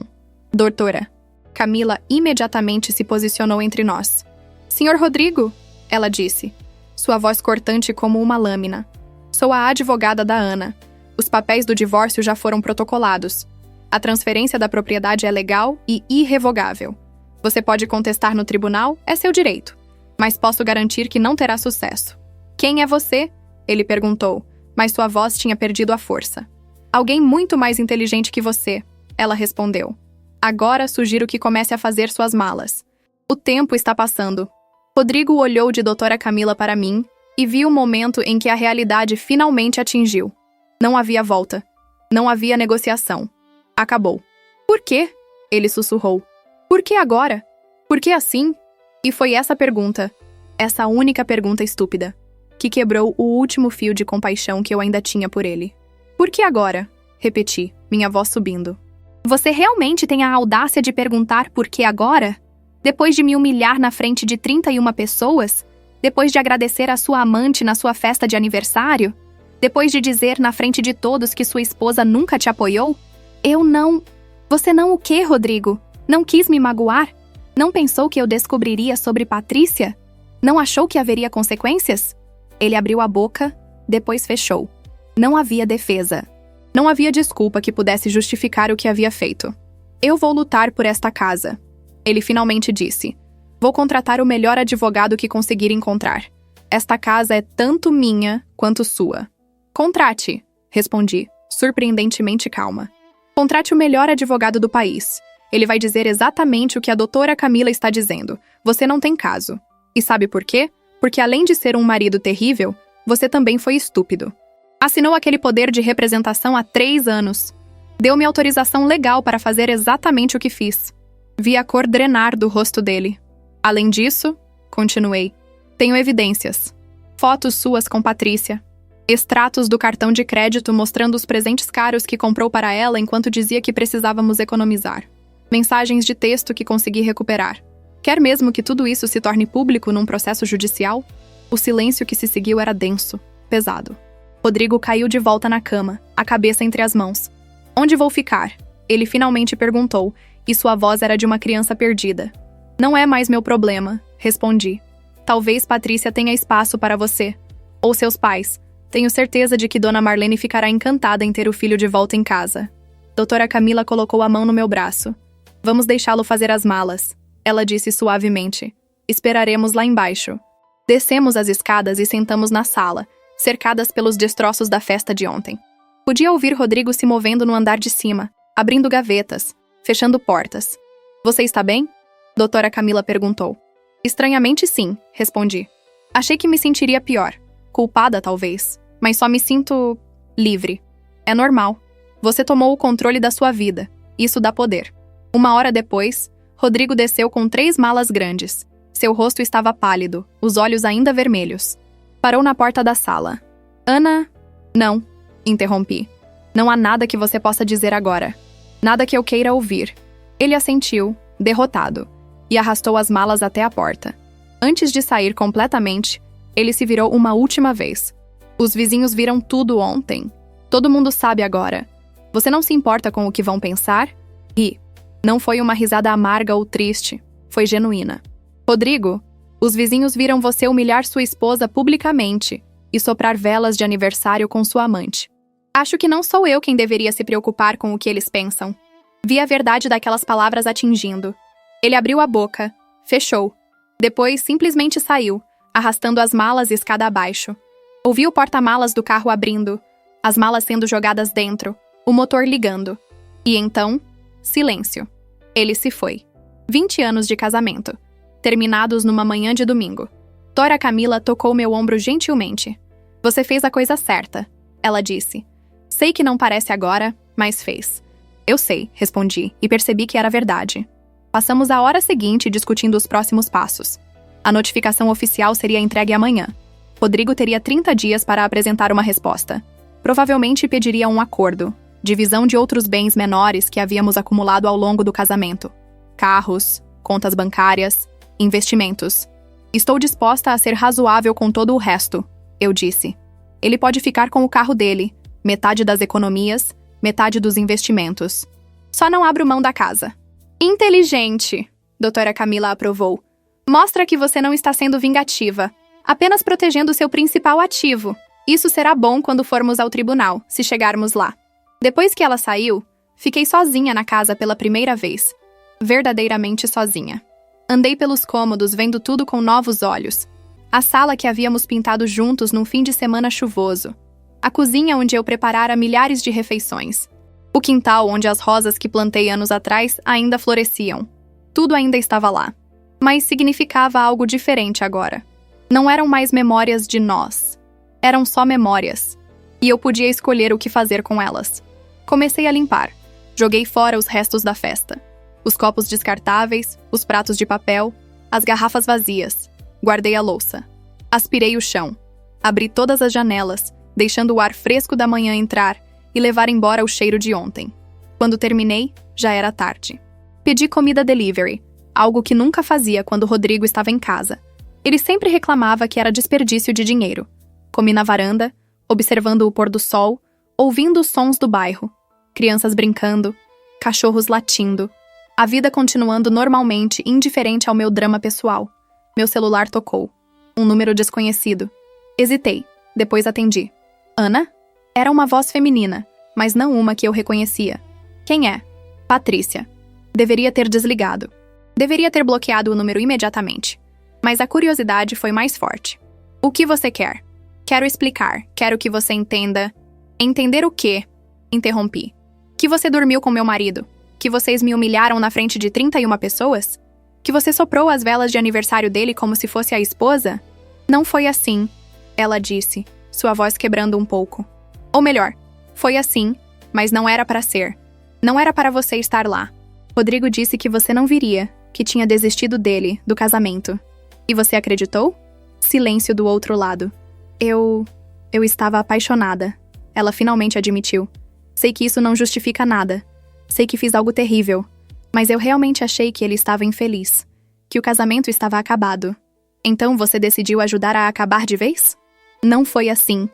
Doutora. Camila imediatamente se posicionou entre nós. Senhor Rodrigo, ela disse, sua voz cortante como uma lâmina. Sou a advogada da Ana. Os papéis do divórcio já foram protocolados. A transferência da propriedade é legal e irrevogável. Você pode contestar no tribunal, é seu direito. Mas posso garantir que não terá sucesso. Quem é você? Ele perguntou, mas sua voz tinha perdido a força. Alguém muito mais inteligente que você, ela respondeu. Agora sugiro que comece a fazer suas malas. O tempo está passando. Rodrigo olhou de doutora Camila para mim e viu o momento em que a realidade finalmente atingiu. Não havia volta. Não havia negociação. Acabou. Por quê? Ele sussurrou. Por que agora? Por que assim? E foi essa pergunta, essa única pergunta estúpida, que quebrou o último fio de compaixão que eu ainda tinha por ele. Por que agora? Repeti, minha voz subindo. Você realmente tem a audácia de perguntar por que agora? Depois de me humilhar na frente de 31 pessoas? Depois de agradecer a sua amante na sua festa de aniversário? Depois de dizer na frente de todos que sua esposa nunca te apoiou? Eu não... Você não o quê, Rodrigo? Não quis me magoar? Não pensou que eu descobriria sobre Patrícia? Não achou que haveria consequências? Ele abriu a boca, depois fechou. Não havia defesa. Não havia desculpa que pudesse justificar o que havia feito. Eu vou lutar por esta casa. Ele finalmente disse. Vou contratar o melhor advogado que conseguir encontrar. Esta casa é tanto minha quanto sua. Contrate, respondi, surpreendentemente calma. Contrate o melhor advogado do país. Ele vai dizer exatamente o que a doutora Camila está dizendo. Você não tem caso. E sabe por quê? Porque além de ser um marido terrível, você também foi estúpido. Assinou aquele poder de representação há 3 anos. Deu-me autorização legal para fazer exatamente o que fiz. Vi a cor drenar do rosto dele. Além disso, continuei, tenho evidências. Fotos suas com Patrícia. Extratos do cartão de crédito mostrando os presentes caros que comprou para ela enquanto dizia que precisávamos economizar. Mensagens de texto que consegui recuperar. Quer mesmo que tudo isso se torne público num processo judicial? O silêncio que se seguiu era denso, pesado. Rodrigo caiu de volta na cama, a cabeça entre as mãos. Onde vou ficar? Ele finalmente perguntou, e sua voz era de uma criança perdida. Não é mais meu problema, respondi. Talvez Patrícia tenha espaço para você. Ou seus pais. Tenho certeza de que Dona Marlene ficará encantada em ter o filho de volta em casa. Doutora Camila colocou a mão no meu braço. Vamos deixá-lo fazer as malas, ela disse suavemente. Esperaremos lá embaixo. Descemos as escadas e sentamos na sala, cercadas pelos destroços da festa de ontem. Podia ouvir Rodrigo se movendo no andar de cima, abrindo gavetas, fechando portas. Você está bem? Doutora Camila perguntou. Estranhamente sim, respondi. Achei que me sentiria pior. Culpada, talvez. Mas só me sinto... livre. É normal. Você tomou o controle da sua vida. Isso dá poder. 1 hora depois, Rodrigo desceu com 3 malas grandes. Seu rosto estava pálido, os olhos ainda vermelhos. Parou na porta da sala. Ana... Não, interrompi. Não há nada que você possa dizer agora. Nada que eu queira ouvir. Ele assentiu, derrotado, e arrastou as malas até a porta. Antes de sair completamente, Ele se virou uma última vez. Os vizinhos viram tudo ontem. Todo mundo sabe agora. Você não se importa com o que vão pensar? Ri. Não foi uma risada amarga ou triste. Foi genuína. Rodrigo, os vizinhos viram você humilhar sua esposa publicamente e soprar velas de aniversário com sua amante. Acho que não sou eu quem deveria se preocupar com o que eles pensam. Vi a verdade daquelas palavras atingindo. Ele abriu a boca, fechou. Depois simplesmente saiu, arrastando as malas escada abaixo. Ouvi o porta-malas do carro abrindo, as malas sendo jogadas dentro, o motor ligando. E então, silêncio. Ele se foi. 20 anos de casamento, terminados numa manhã de domingo. Dora Camila tocou meu ombro gentilmente. Você fez a coisa certa, ela disse. Sei que não parece agora, mas fez. Eu sei, respondi, e percebi que era verdade. Passamos a hora seguinte discutindo os próximos passos. A notificação oficial seria entregue amanhã. Rodrigo teria 30 dias para apresentar uma resposta. Provavelmente pediria um acordo, divisão de outros bens menores que havíamos acumulado ao longo do casamento. Carros, contas bancárias, investimentos. Estou disposta a ser razoável com todo o resto, eu disse. Ele pode ficar com o carro dele, metade das economias, metade dos investimentos. Só não abro mão da casa. Inteligente, doutora Camila aprovou. Mostra que você não está sendo vingativa, apenas protegendo seu principal ativo. Isso será bom quando formos ao tribunal, se chegarmos lá. Depois que ela saiu, fiquei sozinha na casa pela primeira vez. Verdadeiramente sozinha. Andei pelos cômodos vendo tudo com novos olhos. A sala que havíamos pintado juntos num fim de semana chuvoso. A cozinha onde eu preparara milhares de refeições. O quintal onde as rosas que plantei anos atrás ainda floresciam. Tudo ainda estava lá. Mas significava algo diferente agora. Não eram mais memórias de nós. Eram só memórias. E eu podia escolher o que fazer com elas. Comecei a limpar. Joguei fora os restos da festa. Os copos descartáveis, os pratos de papel, as garrafas vazias. Guardei a louça. Aspirei o chão. Abri todas as janelas, deixando o ar fresco da manhã entrar e levar embora o cheiro de ontem. Quando terminei, já era tarde. Pedi comida delivery, algo que nunca fazia quando Rodrigo estava em casa. Ele sempre reclamava que era desperdício de dinheiro. Comi na varanda, observando o pôr do sol, ouvindo os sons do bairro. Crianças brincando, cachorros latindo. A vida continuando normalmente, indiferente ao meu drama pessoal. Meu celular tocou. Um número desconhecido. Hesitei, depois atendi. Ana? Era uma voz feminina, mas não uma que eu reconhecia. Quem é? Patrícia. Deveria ter desligado. Deveria ter bloqueado o número imediatamente. Mas a curiosidade foi mais forte. O que você quer? Quero explicar. Quero que você entenda. Entender o quê? Interrompi. Que você dormiu com meu marido. Que vocês me humilharam na frente de 31 pessoas? Que você soprou as velas de aniversário dele como se fosse a esposa? Não foi assim, ela disse, sua voz quebrando um pouco. Ou melhor, foi assim, mas não era para ser. Não era para você estar lá. Rodrigo disse que você não viria, que tinha desistido dele, do casamento. E você acreditou? Silêncio do outro lado. Eu estava apaixonada. Ela finalmente admitiu. Sei que isso não justifica nada. Sei que fiz algo terrível. Mas eu realmente achei que ele estava infeliz. Que o casamento estava acabado. Então você decidiu ajudar a acabar de vez? Não foi assim.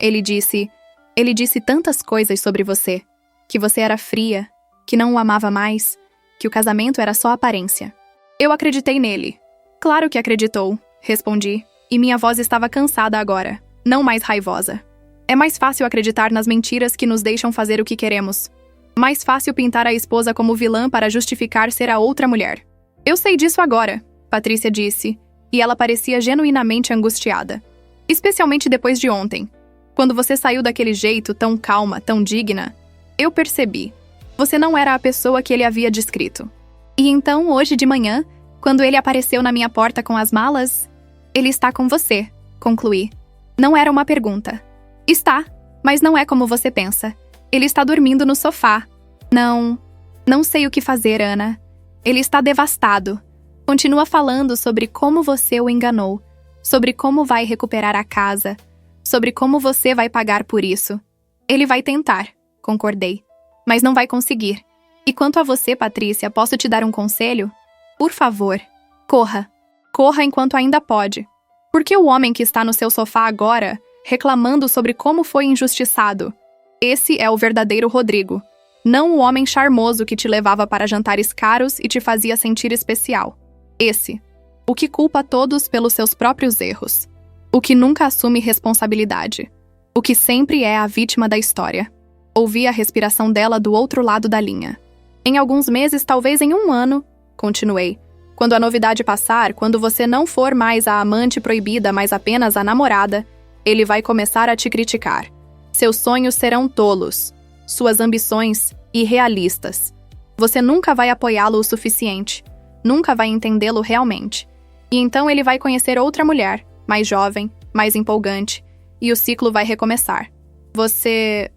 Ele disse tantas coisas sobre você. Que você era fria, que não o amava mais, que o casamento era só aparência. Eu acreditei nele. Claro que acreditou, respondi, e minha voz estava cansada agora, não mais raivosa. É mais fácil acreditar nas mentiras que nos deixam fazer o que queremos. Mais fácil pintar a esposa como vilã para justificar ser a outra mulher. Eu sei disso agora, Patrícia disse, e ela parecia genuinamente angustiada. Especialmente depois de ontem. Quando você saiu daquele jeito, tão calma, tão digna, eu percebi. Você não era a pessoa que ele havia descrito. E então, hoje de manhã, quando ele apareceu na minha porta com as malas, ele está com você, concluí. Não era uma pergunta. Está, mas não é como você pensa. Ele está dormindo no sofá. Não sei o que fazer, Ana. Ele está devastado. Continua falando sobre como você o enganou, sobre como vai recuperar a casa, sobre como você vai pagar por isso. Ele vai tentar, concordei, mas não vai conseguir. E quanto a você, Patrícia, posso te dar um conselho? Por favor, corra. Corra enquanto ainda pode. Por que o homem que está no seu sofá agora, reclamando sobre como foi injustiçado? Esse é o verdadeiro Rodrigo. Não o homem charmoso que te levava para jantares caros e te fazia sentir especial. Esse, o que culpa todos pelos seus próprios erros. O que nunca assume responsabilidade. O que sempre é a vítima da história. Ouvi a respiração dela do outro lado da linha. Em alguns meses, talvez em um ano, continuei. Quando a novidade passar, quando você não for mais a amante proibida, mas apenas a namorada, ele vai começar a te criticar. Seus sonhos serão tolos. Suas ambições irrealistas. Você nunca vai apoiá-lo o suficiente. Nunca vai entendê-lo realmente. E então ele vai conhecer outra mulher, mais jovem, mais empolgante, e o ciclo vai recomeçar. Você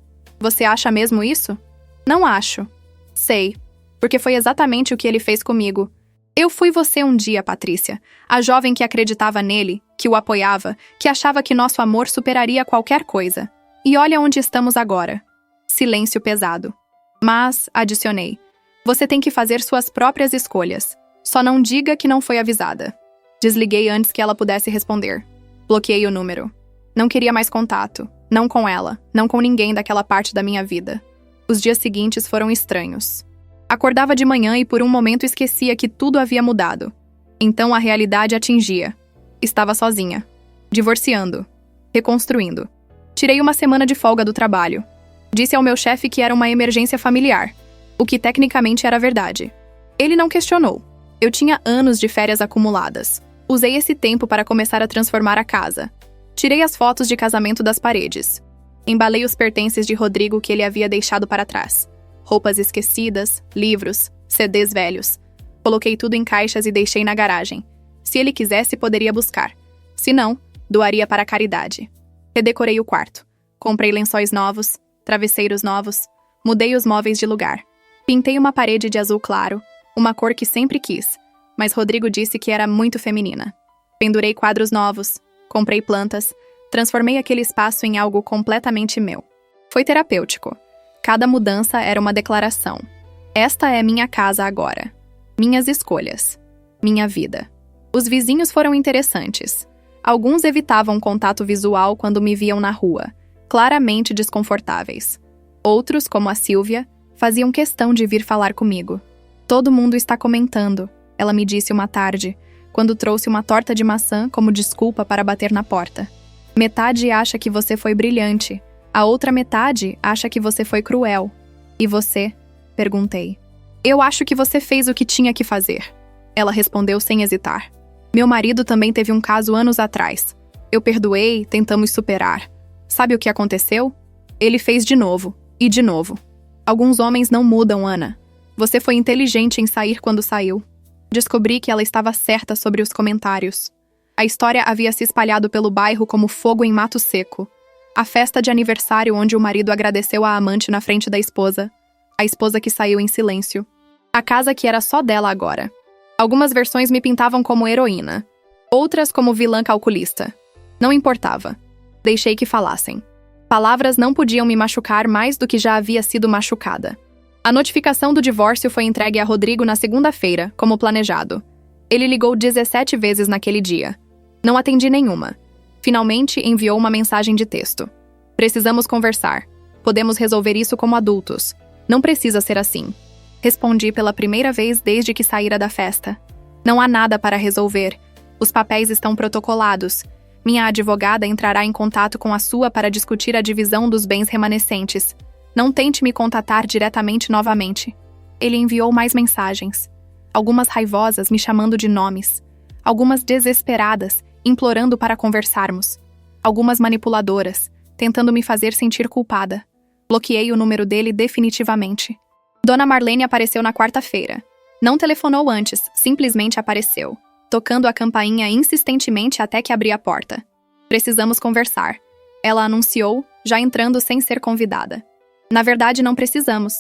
acha mesmo isso? Não acho. Sei, porque foi exatamente o que ele fez comigo. Eu fui você um dia, Patrícia, a jovem que acreditava nele, que o apoiava, que achava que nosso amor superaria qualquer coisa. E olha onde estamos agora. Silêncio pesado. Mas, adicionei, você tem que fazer suas próprias escolhas. Só não diga que não foi avisada. Desliguei antes que ela pudesse responder. Bloqueei o número. Não queria mais contato. Não com ela, não com ninguém daquela parte da minha vida. Os dias seguintes foram estranhos. Acordava de manhã e por um momento esquecia que tudo havia mudado. Então a realidade atingia. Estava sozinha. Divorciando. Reconstruindo. Tirei uma semana de folga do trabalho. Disse ao meu chefe que era uma emergência familiar, o que tecnicamente era verdade. Ele não questionou. Eu tinha anos de férias acumuladas. Usei esse tempo para começar a transformar a casa. Tirei as fotos de casamento das paredes. Embalei os pertences de Rodrigo que ele havia deixado para trás. Roupas esquecidas, livros, CDs velhos. Coloquei tudo em caixas e deixei na garagem. Se ele quisesse, poderia buscar. Se não, doaria para a caridade. Redecorei o quarto. Comprei lençóis novos, travesseiros novos. Mudei os móveis de lugar. Pintei uma parede de azul claro, uma cor que sempre quis, mas Rodrigo disse que era muito feminina. Pendurei quadros novos, comprei plantas, transformei aquele espaço em algo completamente meu. Foi terapêutico. Cada mudança era uma declaração. Esta é minha casa agora. Minhas escolhas. Minha vida. Os vizinhos foram interessantes. Alguns evitavam contato visual quando me viam na rua, claramente desconfortáveis. Outros, como a Silvia, faziam questão de vir falar comigo. Todo mundo está comentando, ela me disse uma tarde, quando trouxe uma torta de maçã como desculpa para bater na porta. Metade acha que você foi brilhante, a outra metade acha que você foi cruel. E você? Perguntei. Eu acho que você fez o que tinha que fazer. Ela respondeu sem hesitar. Meu marido também teve um caso anos atrás. Eu perdoei, tentamos superar. Sabe o que aconteceu? Ele fez de novo, e de novo. Alguns homens não mudam, Ana. Você foi inteligente em sair quando saiu. Descobri que ela estava certa sobre os comentários. A história havia se espalhado pelo bairro como fogo em mato seco. A festa de aniversário onde o marido agradeceu à amante na frente da esposa. A esposa que saiu em silêncio. A casa que era só dela agora. Algumas versões me pintavam como heroína. Outras como vilã calculista. Não importava. Deixei que falassem. Palavras não podiam me machucar mais do que já havia sido machucada. A notificação do divórcio foi entregue a Rodrigo na segunda-feira, como planejado. Ele ligou 17 vezes naquele dia. Não atendi nenhuma. Finalmente enviou uma mensagem de texto. Precisamos conversar. Podemos resolver isso como adultos. Não precisa ser assim. Respondi pela primeira vez desde que saíra da festa. Não há nada para resolver. Os papéis estão protocolados. Minha advogada entrará em contato com a sua para discutir a divisão dos bens remanescentes. Não tente me contatar diretamente novamente. Ele enviou mais mensagens. Algumas raivosas me chamando de nomes. Algumas desesperadas, implorando para conversarmos. Algumas manipuladoras, tentando me fazer sentir culpada. Bloqueei o número dele definitivamente. Dona Marlene apareceu na quarta-feira. Não telefonou antes, simplesmente apareceu, tocando a campainha insistentemente até que abri a porta. Precisamos conversar. Ela anunciou, já entrando sem ser convidada. Na verdade, não precisamos.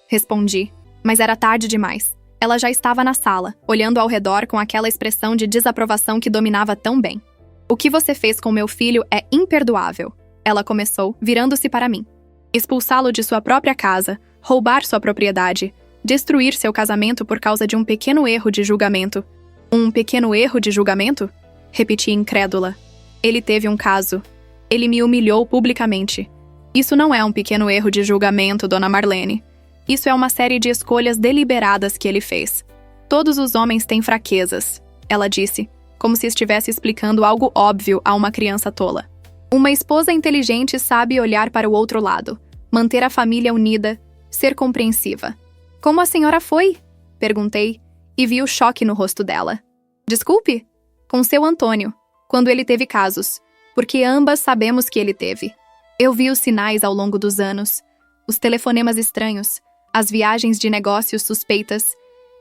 Respondi, mas era tarde demais. Ela já estava na sala, olhando ao redor com aquela expressão de desaprovação que dominava tão bem. O que você fez com meu filho é imperdoável. Ela começou, virando-se para mim. Expulsá-lo de sua própria casa, roubar sua propriedade, destruir seu casamento por causa de um pequeno erro de julgamento. Um pequeno erro de julgamento? Repeti incrédula. Ele teve um caso. Ele me humilhou publicamente. Isso não é um pequeno erro de julgamento, Dona Marlene. Isso é uma série de escolhas deliberadas que ele fez. Todos os homens têm fraquezas, ela disse, como se estivesse explicando algo óbvio a uma criança tola. Uma esposa inteligente sabe olhar para o outro lado, manter a família unida, ser compreensiva. Como a senhora foi? Perguntei, e vi o choque no rosto dela. Desculpe? Com seu Antônio, quando ele teve casos, porque ambas sabemos que ele teve. Eu vi os sinais ao longo dos anos, os telefonemas estranhos, as viagens de negócios suspeitas,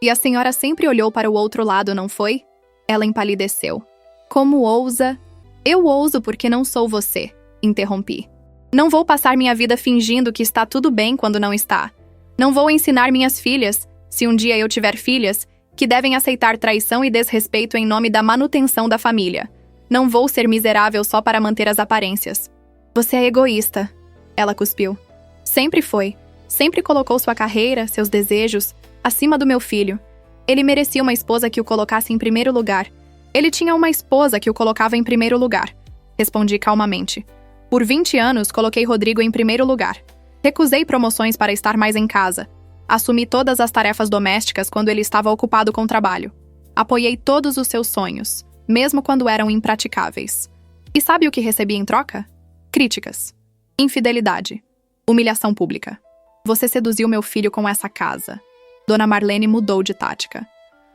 e a senhora sempre olhou para o outro lado, não foi? Ela empalideceu. Como ousa? Eu ouso porque não sou você, interrompi. Não vou passar minha vida fingindo que está tudo bem quando não está. Não vou ensinar minhas filhas, se um dia eu tiver filhas, que devem aceitar traição e desrespeito em nome da manutenção da família. Não vou ser miserável só para manter as aparências. Você é egoísta, ela cuspiu. Sempre foi. Sempre colocou sua carreira, seus desejos, acima do meu filho. Ele merecia uma esposa que o colocasse em primeiro lugar. Ele tinha uma esposa que o colocava em primeiro lugar. Respondi calmamente. Por 20 anos, coloquei Rodrigo em primeiro lugar. Recusei promoções para estar mais em casa. Assumi todas as tarefas domésticas quando ele estava ocupado com trabalho. Apoiei todos os seus sonhos, mesmo quando eram impraticáveis. E sabe o que recebi em troca? Críticas. Infidelidade. Humilhação pública. Você seduziu meu filho com essa casa. Dona Marlene mudou de tática.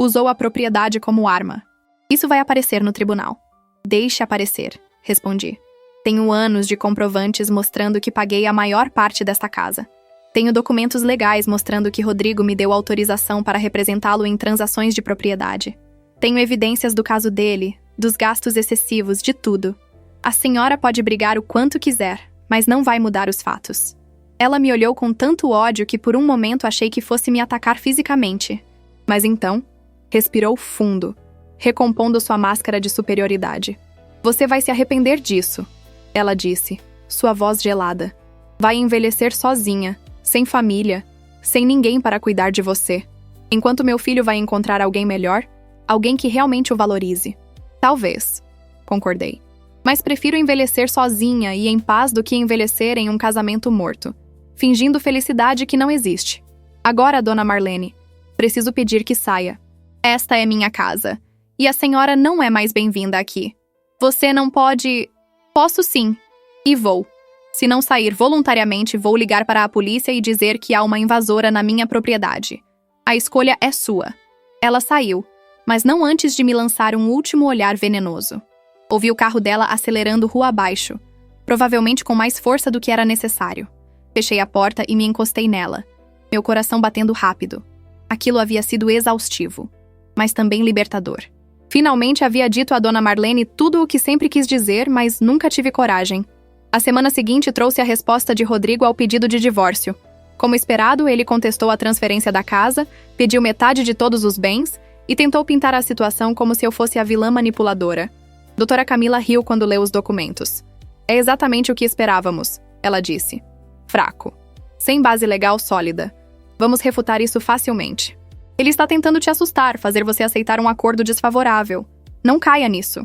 Usou a propriedade como arma. Isso vai aparecer no tribunal. Deixe aparecer, respondi. Tenho anos de comprovantes mostrando que paguei a maior parte desta casa. Tenho documentos legais mostrando que Rodrigo me deu autorização para representá-lo em transações de propriedade. Tenho evidências do caso dele, dos gastos excessivos, de tudo. A senhora pode brigar o quanto quiser, mas não vai mudar os fatos. Ela me olhou com tanto ódio que por um momento achei que fosse me atacar fisicamente. Mas então, respirou fundo, recompondo sua máscara de superioridade. Você vai se arrepender disso, ela disse, sua voz gelada. Vai envelhecer sozinha, sem família, sem ninguém para cuidar de você. Enquanto meu filho vai encontrar alguém melhor, alguém que realmente o valorize. Talvez, concordei. Mas prefiro envelhecer sozinha e em paz do que envelhecer em um casamento morto, fingindo felicidade que não existe. Agora, Dona Marlene, preciso pedir que saia. Esta é minha casa, e a senhora não é mais bem-vinda aqui. Você não pode... Posso sim, e vou. Se não sair voluntariamente, vou ligar para a polícia e dizer que há uma invasora na minha propriedade. A escolha é sua. Ela saiu, mas não antes de me lançar um último olhar venenoso. Ouvi o carro dela acelerando rua abaixo, provavelmente com mais força do que era necessário. Fechei a porta e me encostei nela, meu coração batendo rápido. Aquilo havia sido exaustivo, mas também libertador. Finalmente havia dito a Dona Marlene tudo o que sempre quis dizer, mas nunca tive coragem. A semana seguinte trouxe a resposta de Rodrigo ao pedido de divórcio. Como esperado, ele contestou a transferência da casa, pediu metade de todos os bens e tentou pintar a situação como se eu fosse a vilã manipuladora. Doutora Camila riu quando leu os documentos. É exatamente o que esperávamos, ela disse. Fraco. Sem base legal sólida. Vamos refutar isso facilmente. Ele está tentando te assustar, fazer você aceitar um acordo desfavorável. Não caia nisso.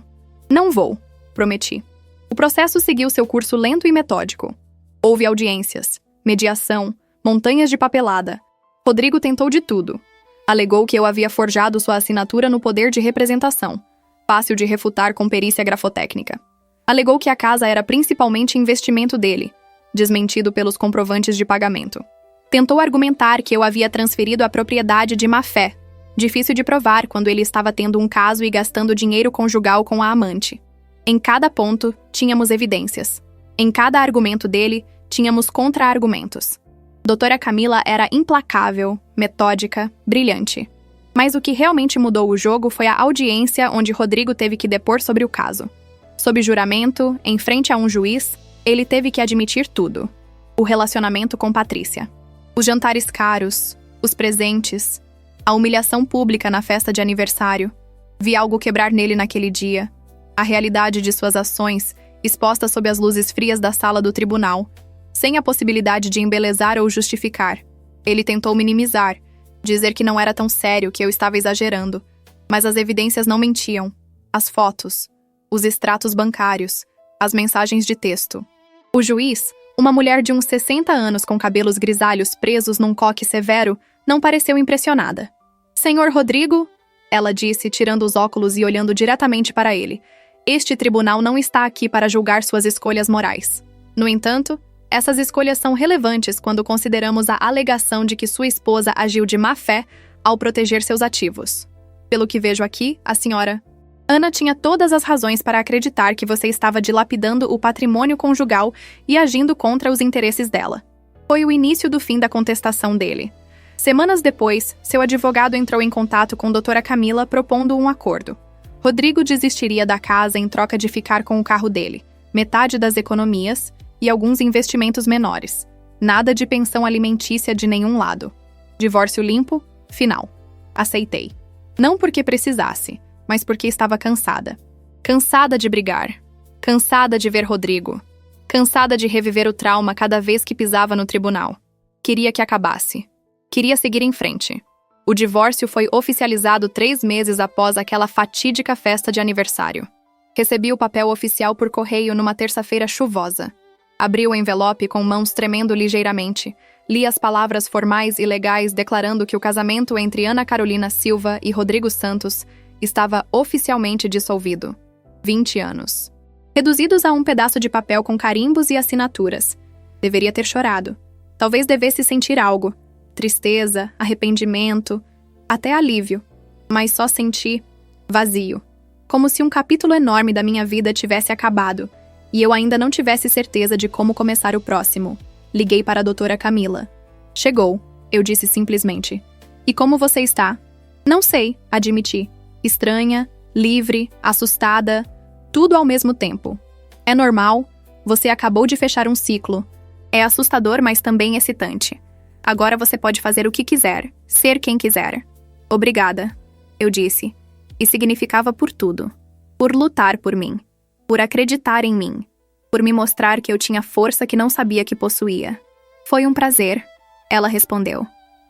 Não vou, prometi. O processo seguiu seu curso lento e metódico. Houve audiências, mediação, montanhas de papelada. Rodrigo tentou de tudo. Alegou que eu havia forjado sua assinatura no poder de representação. Fácil de refutar com perícia grafotécnica. Alegou que a casa era principalmente investimento dele, desmentido pelos comprovantes de pagamento. Tentou argumentar que eu havia transferido a propriedade de má-fé, difícil de provar quando ele estava tendo um caso e gastando dinheiro conjugal com a amante. Em cada ponto, tínhamos evidências. Em cada argumento dele, tínhamos contra-argumentos. Doutora Camila era implacável, metódica, brilhante. Mas o que realmente mudou o jogo foi a audiência onde Rodrigo teve que depor sobre o caso. Sob juramento, em frente a um juiz, ele teve que admitir tudo. O relacionamento com Patrícia. Os jantares caros, os presentes, a humilhação pública na festa de aniversário. Vi algo quebrar nele naquele dia. A realidade de suas ações, exposta sob as luzes frias da sala do tribunal, sem a possibilidade de embelezar ou justificar. Ele tentou minimizar, dizer que não era tão sério, que eu estava exagerando. Mas as evidências não mentiam. As fotos, os extratos bancários, as mensagens de texto. O juiz, uma mulher de uns 60 anos com cabelos grisalhos presos num coque severo, não pareceu impressionada. Senhor Rodrigo, ela disse, tirando os óculos e olhando diretamente para ele, este tribunal não está aqui para julgar suas escolhas morais. No entanto, essas escolhas são relevantes quando consideramos a alegação de que sua esposa agiu de má fé ao proteger seus ativos. Pelo que vejo aqui, a senhora Ana tinha todas as razões para acreditar que você estava dilapidando o patrimônio conjugal e agindo contra os interesses dela. Foi o início do fim da contestação dele. Semanas depois, seu advogado entrou em contato com doutora Camila propondo um acordo. Rodrigo desistiria da casa em troca de ficar com o carro dele, metade das economias e alguns investimentos menores. Nada de pensão alimentícia de nenhum lado. Divórcio limpo, final. Aceitei. Não porque precisasse, mas porque estava cansada. Cansada de brigar. Cansada de ver Rodrigo. Cansada de reviver o trauma cada vez que pisava no tribunal. Queria que acabasse. Queria seguir em frente. O divórcio foi oficializado 3 meses após aquela fatídica festa de aniversário. Recebi o papel oficial por correio numa terça-feira chuvosa. Abri o envelope com mãos tremendo ligeiramente. Li as palavras formais e legais declarando que o casamento entre Ana Carolina Silva e Rodrigo Santos estava oficialmente dissolvido. 20 anos. Reduzidos a um pedaço de papel com carimbos e assinaturas. Deveria ter chorado. Talvez devesse sentir algo. Tristeza, arrependimento, até alívio. Mas só senti vazio. Como se um capítulo enorme da minha vida tivesse acabado e eu ainda não tivesse certeza de como começar o próximo. Liguei para a doutora Camila. Chegou, eu disse simplesmente. E como você está? Não sei, admiti. Estranha, livre, assustada, tudo ao mesmo tempo. É normal, você acabou de fechar um ciclo. É assustador, mas também excitante. Agora você pode fazer o que quiser, ser quem quiser. Obrigada, eu disse. E significava por tudo. Por lutar por mim. Por acreditar em mim. Por me mostrar que eu tinha força que não sabia que possuía. Foi um prazer, ela respondeu.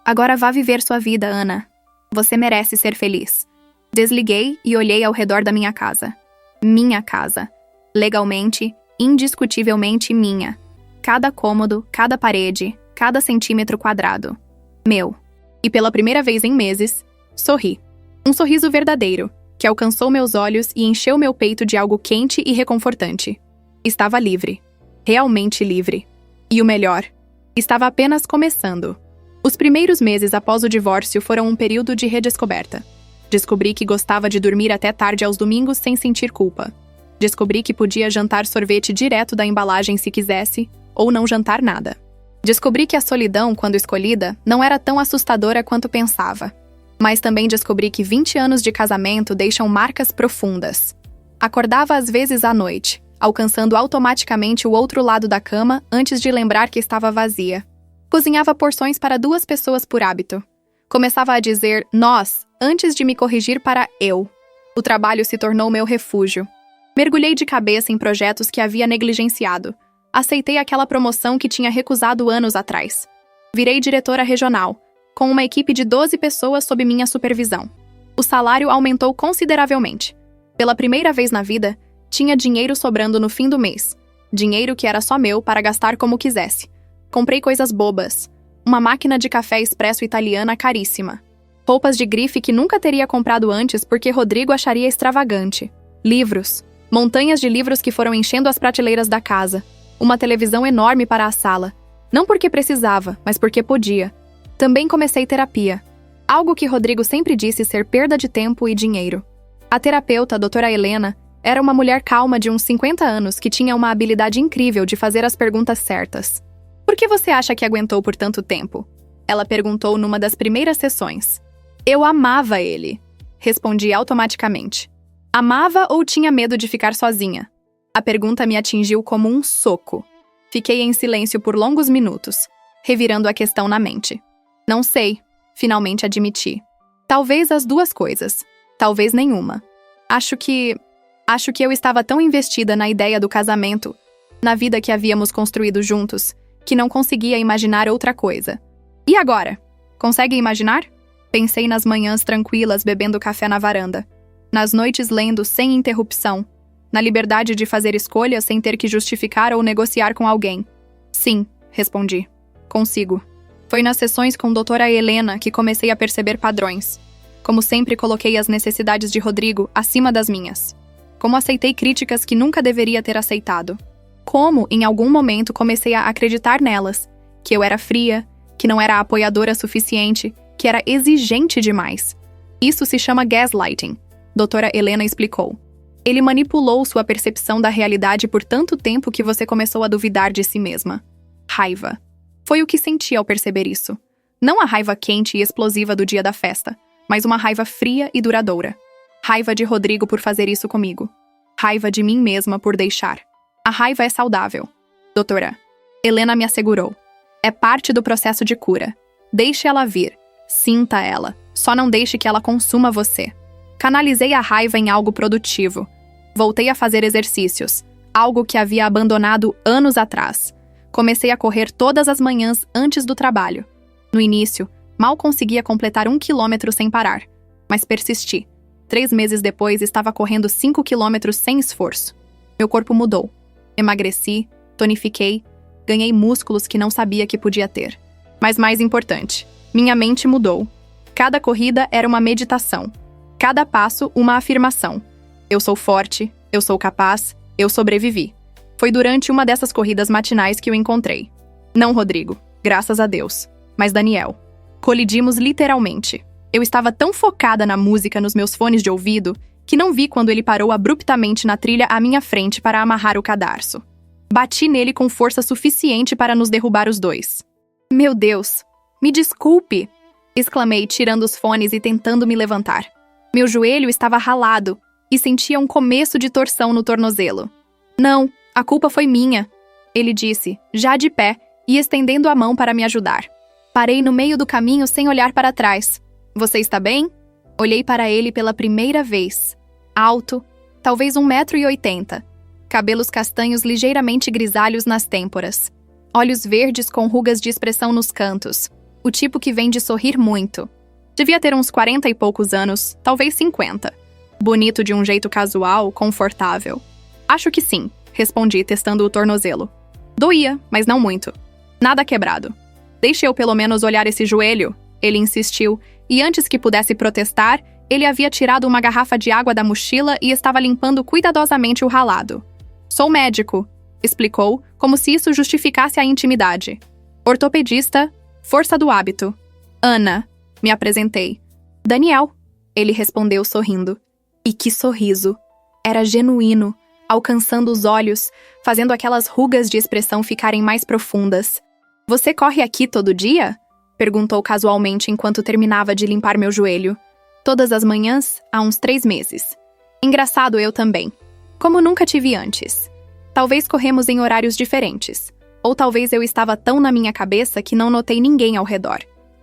Agora vá viver sua vida, Ana. Você merece ser feliz. Desliguei e olhei ao redor da minha casa. Minha casa. Legalmente, indiscutivelmente minha. Cada cômodo, cada parede, cada centímetro quadrado. Meu. E pela primeira vez em meses, sorri. Um sorriso verdadeiro, que alcançou meus olhos e encheu meu peito de algo quente e reconfortante. Estava livre. Realmente livre. E o melhor, estava apenas começando. Os primeiros meses após o divórcio foram um período de redescoberta. Descobri que gostava de dormir até tarde aos domingos sem sentir culpa. Descobri que podia jantar sorvete direto da embalagem se quisesse, ou não jantar nada. Descobri que a solidão, quando escolhida, não era tão assustadora quanto pensava. Mas também descobri que 20 anos de casamento deixam marcas profundas. Acordava às vezes à noite, alcançando automaticamente o outro lado da cama antes de lembrar que estava vazia. Cozinhava porções para 2 pessoas por hábito. Começava a dizer nós antes de me corrigir para eu. O trabalho se tornou meu refúgio. Mergulhei de cabeça em projetos que havia negligenciado. Aceitei aquela promoção que tinha recusado anos atrás. Virei diretora regional, com uma equipe de 12 pessoas sob minha supervisão. O salário aumentou consideravelmente. Pela primeira vez na vida, tinha dinheiro sobrando no fim do mês. Dinheiro que era só meu para gastar como quisesse. Comprei coisas bobas. Uma máquina de café expresso italiana caríssima. Roupas de grife que nunca teria comprado antes porque Rodrigo acharia extravagante. Livros. Montanhas de livros que foram enchendo as prateleiras da casa. Uma televisão enorme para a sala. Não porque precisava, mas porque podia. Também comecei terapia. Algo que Rodrigo sempre disse ser perda de tempo e dinheiro. A terapeuta, a doutora Helena, era uma mulher calma de uns 50 anos que tinha uma habilidade incrível de fazer as perguntas certas. Por que você acha que aguentou por tanto tempo? Ela perguntou numa das primeiras sessões. Eu amava ele. Respondi automaticamente. Amava ou tinha medo de ficar sozinha? A pergunta me atingiu como um soco. Fiquei em silêncio por longos minutos, revirando a questão na mente. Não sei, finalmente admiti. Talvez as 2 coisas, talvez nenhuma. Acho que eu estava tão investida na ideia do casamento, na vida que havíamos construído juntos, que não conseguia imaginar outra coisa. E agora? Consegue imaginar? Pensei nas manhãs tranquilas bebendo café na varanda, nas noites lendo sem interrupção, Na liberdade de fazer escolhas sem ter que justificar ou negociar com alguém. Sim, respondi. Consigo. Foi nas sessões com doutora Helena que comecei a perceber padrões. Como sempre, coloquei as necessidades de Rodrigo acima das minhas. Como aceitei críticas que nunca deveria ter aceitado. Como, em algum momento, comecei a acreditar nelas. Que eu era fria, que não era apoiadora suficiente, que era exigente demais. Isso se chama gaslighting, doutora Helena explicou. Ele manipulou sua percepção da realidade por tanto tempo que você começou a duvidar de si mesma. Raiva. Foi o que senti ao perceber isso. Não a raiva quente e explosiva do dia da festa, mas uma raiva fria e duradoura. Raiva de Rodrigo por fazer isso comigo. Raiva de mim mesma por deixar. A raiva é saudável. Doutora Helena me assegurou. É parte do processo de cura. Deixe ela vir. Sinta ela. Só não deixe que ela consuma você. Canalizei a raiva em algo produtivo. Voltei a fazer exercícios. Algo que havia abandonado anos atrás. Comecei a correr todas as manhãs antes do trabalho. No início, mal conseguia completar 1 quilômetro sem parar. Mas persisti. 3 meses depois, estava correndo 5 quilômetros sem esforço. Meu corpo mudou. Emagreci, tonifiquei, ganhei músculos que não sabia que podia ter. Mas mais importante, minha mente mudou. Cada corrida era uma meditação. Cada passo, uma afirmação. Eu sou forte, eu sou capaz, eu sobrevivi. Foi durante uma dessas corridas matinais que o encontrei. Não Rodrigo, graças a Deus, mas Daniel. Colidimos literalmente. Eu estava tão focada na música nos meus fones de ouvido que não vi quando ele parou abruptamente na trilha à minha frente para amarrar o cadarço. Bati nele com força suficiente para nos derrubar os dois. Meu Deus, me desculpe! Exclamei, tirando os fones e tentando me levantar. Meu joelho estava ralado e sentia um começo de torção no tornozelo. Não, a culpa foi minha, ele disse, já de pé e estendendo a mão para me ajudar. Parei no meio do caminho sem olhar para trás. Você está bem? Olhei para ele pela primeira vez. Alto, talvez 1,80 m. Cabelos castanhos ligeiramente grisalhos nas têmporas. Olhos verdes com rugas de expressão nos cantos. O tipo que vem de sorrir muito. Devia ter uns 40 e poucos anos, talvez 50. Bonito de um jeito casual, confortável. Acho que sim, respondi, testando o tornozelo. Doía, mas não muito. Nada quebrado. Deixe eu pelo menos olhar esse joelho, ele insistiu, e antes que pudesse protestar, ele havia tirado uma garrafa de água da mochila e estava limpando cuidadosamente o ralado. Sou médico, explicou, como se isso justificasse a intimidade. Ortopedista, força do hábito. Ana, me apresentei. Daniel, ele respondeu sorrindo. E que sorriso! Era genuíno, alcançando os olhos, fazendo aquelas rugas de expressão ficarem mais profundas. Você corre aqui todo dia? Perguntou casualmente enquanto terminava de limpar meu joelho. Todas as manhãs, há uns 3 meses. Engraçado, eu também. Como nunca tive antes. Talvez corremos em horários diferentes. Ou talvez eu estava tão na minha cabeça que não notei ninguém ao redor.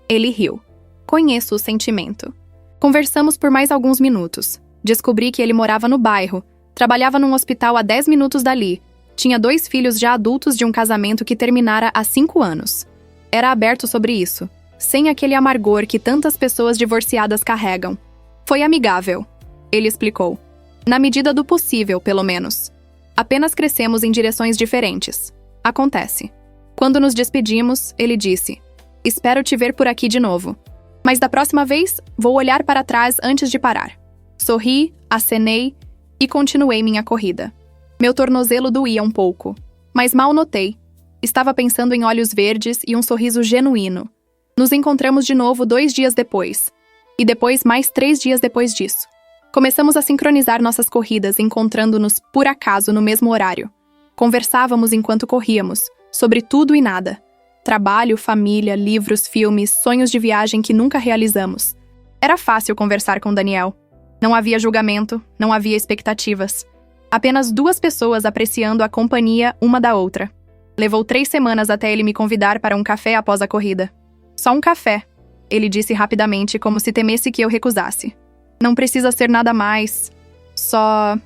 Ele riu. Conheço o sentimento. Conversamos por mais alguns minutos. Descobri que ele morava no bairro, trabalhava num hospital a 10 minutos dali, tinha 2 filhos já adultos de um casamento que terminara há 5 anos. Era aberto sobre isso, sem aquele amargor que tantas pessoas divorciadas carregam. Foi amigável, ele explicou. Na medida do possível, pelo menos. Apenas crescemos em direções diferentes. Acontece. Quando nos despedimos, ele disse: espero te ver por aqui de novo. Mas da próxima vez, vou olhar para trás antes de parar. Sorri, acenei e continuei minha corrida. Meu tornozelo doía um pouco, mas mal notei. Estava pensando em olhos verdes e um sorriso genuíno. Nos encontramos de novo 2 dias depois. E depois mais 3 dias depois disso. Começamos a sincronizar nossas corridas, encontrando-nos por acaso no mesmo horário. Conversávamos enquanto corríamos, sobre tudo e nada. Trabalho, família, livros, filmes, sonhos de viagem que nunca realizamos. Era fácil conversar com Daniel. Não havia julgamento, não havia expectativas. Apenas 2 pessoas apreciando a companhia uma da outra. Levou 3 semanas até ele me convidar para um café após a corrida. Só um café, ele disse rapidamente, como se temesse que eu recusasse. Não precisa ser nada mais. Só...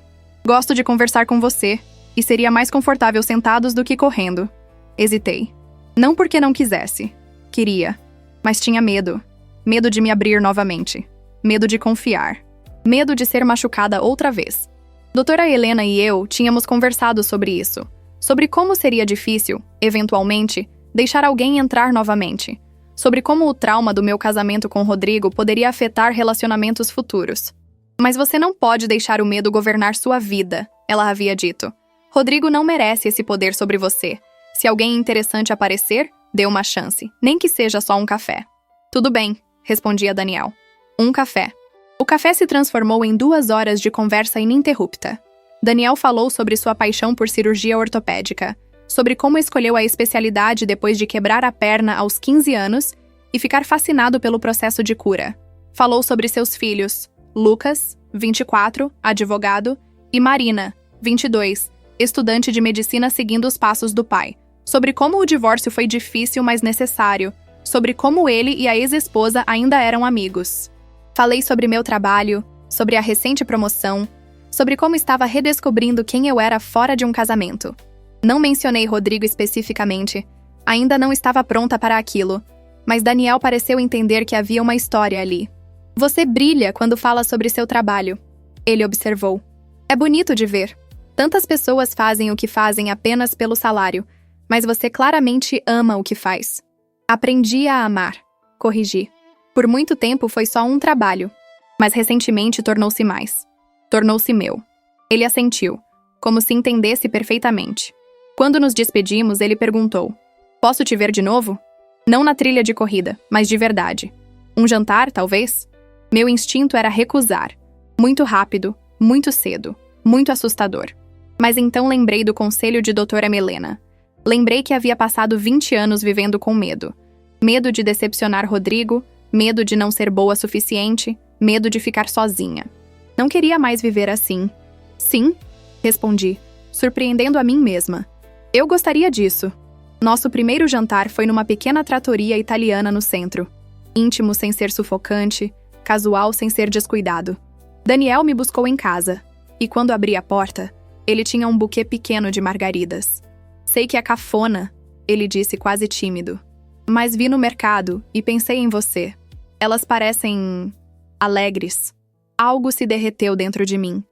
gosto de conversar com você, e seria mais confortável sentados do que correndo. Hesitei. Não porque não quisesse. Queria. Mas tinha medo. Medo de me abrir novamente. Medo de confiar. Medo de ser machucada outra vez. Doutora Helena e eu tínhamos conversado sobre isso, sobre como seria difícil, eventualmente, deixar alguém entrar novamente, sobre como o trauma do meu casamento com Rodrigo poderia afetar relacionamentos futuros. Mas você não pode deixar o medo governar sua vida, ela havia dito. Rodrigo não merece esse poder sobre você. Se alguém interessante aparecer, dê uma chance, nem que seja só um café. Tudo bem, respondia Daniel. Um café. O café se transformou em 2 horas de conversa ininterrupta. Daniel falou sobre sua paixão por cirurgia ortopédica, sobre como escolheu a especialidade depois de quebrar a perna aos 15 anos e ficar fascinado pelo processo de cura. Falou sobre seus filhos, Lucas, 24, advogado, e Marina, 22, estudante de medicina seguindo os passos do pai. Sobre como o divórcio foi difícil, mas necessário. Sobre como ele e a ex-esposa ainda eram amigos. Falei sobre meu trabalho, sobre a recente promoção, sobre como estava redescobrindo quem eu era fora de um casamento. Não mencionei Rodrigo especificamente. Ainda não estava pronta para aquilo. Mas Daniel pareceu entender que havia uma história ali. Você brilha quando fala sobre seu trabalho, ele observou. É bonito de ver. Tantas pessoas fazem o que fazem apenas pelo salário, mas você claramente ama o que faz. Aprendi a amar, corrigi. Por muito tempo foi só um trabalho, mas recentemente tornou-se mais. Tornou-se meu. Ele assentiu, como se entendesse perfeitamente. Quando nos despedimos, ele perguntou: posso te ver de novo? Não na trilha de corrida, mas de verdade. Um jantar, talvez? Meu instinto era recusar. Muito rápido, muito cedo, muito assustador. Mas então lembrei do conselho de doutora Melena. Lembrei que havia passado 20 anos vivendo com medo. Medo de decepcionar Rodrigo, medo de não ser boa o suficiente, medo de ficar sozinha. Não queria mais viver assim. Sim, respondi, surpreendendo a mim mesma. Eu gostaria disso. Nosso primeiro jantar foi numa pequena trattoria italiana no centro. Íntimo sem ser sufocante, casual sem ser descuidado. Daniel me buscou em casa, e quando abri a porta, ele tinha um buquê pequeno de margaridas. Sei que é cafona, ele disse quase tímido. Mas vi no mercado e pensei em você. Elas parecem alegres. Algo se derreteu dentro de mim.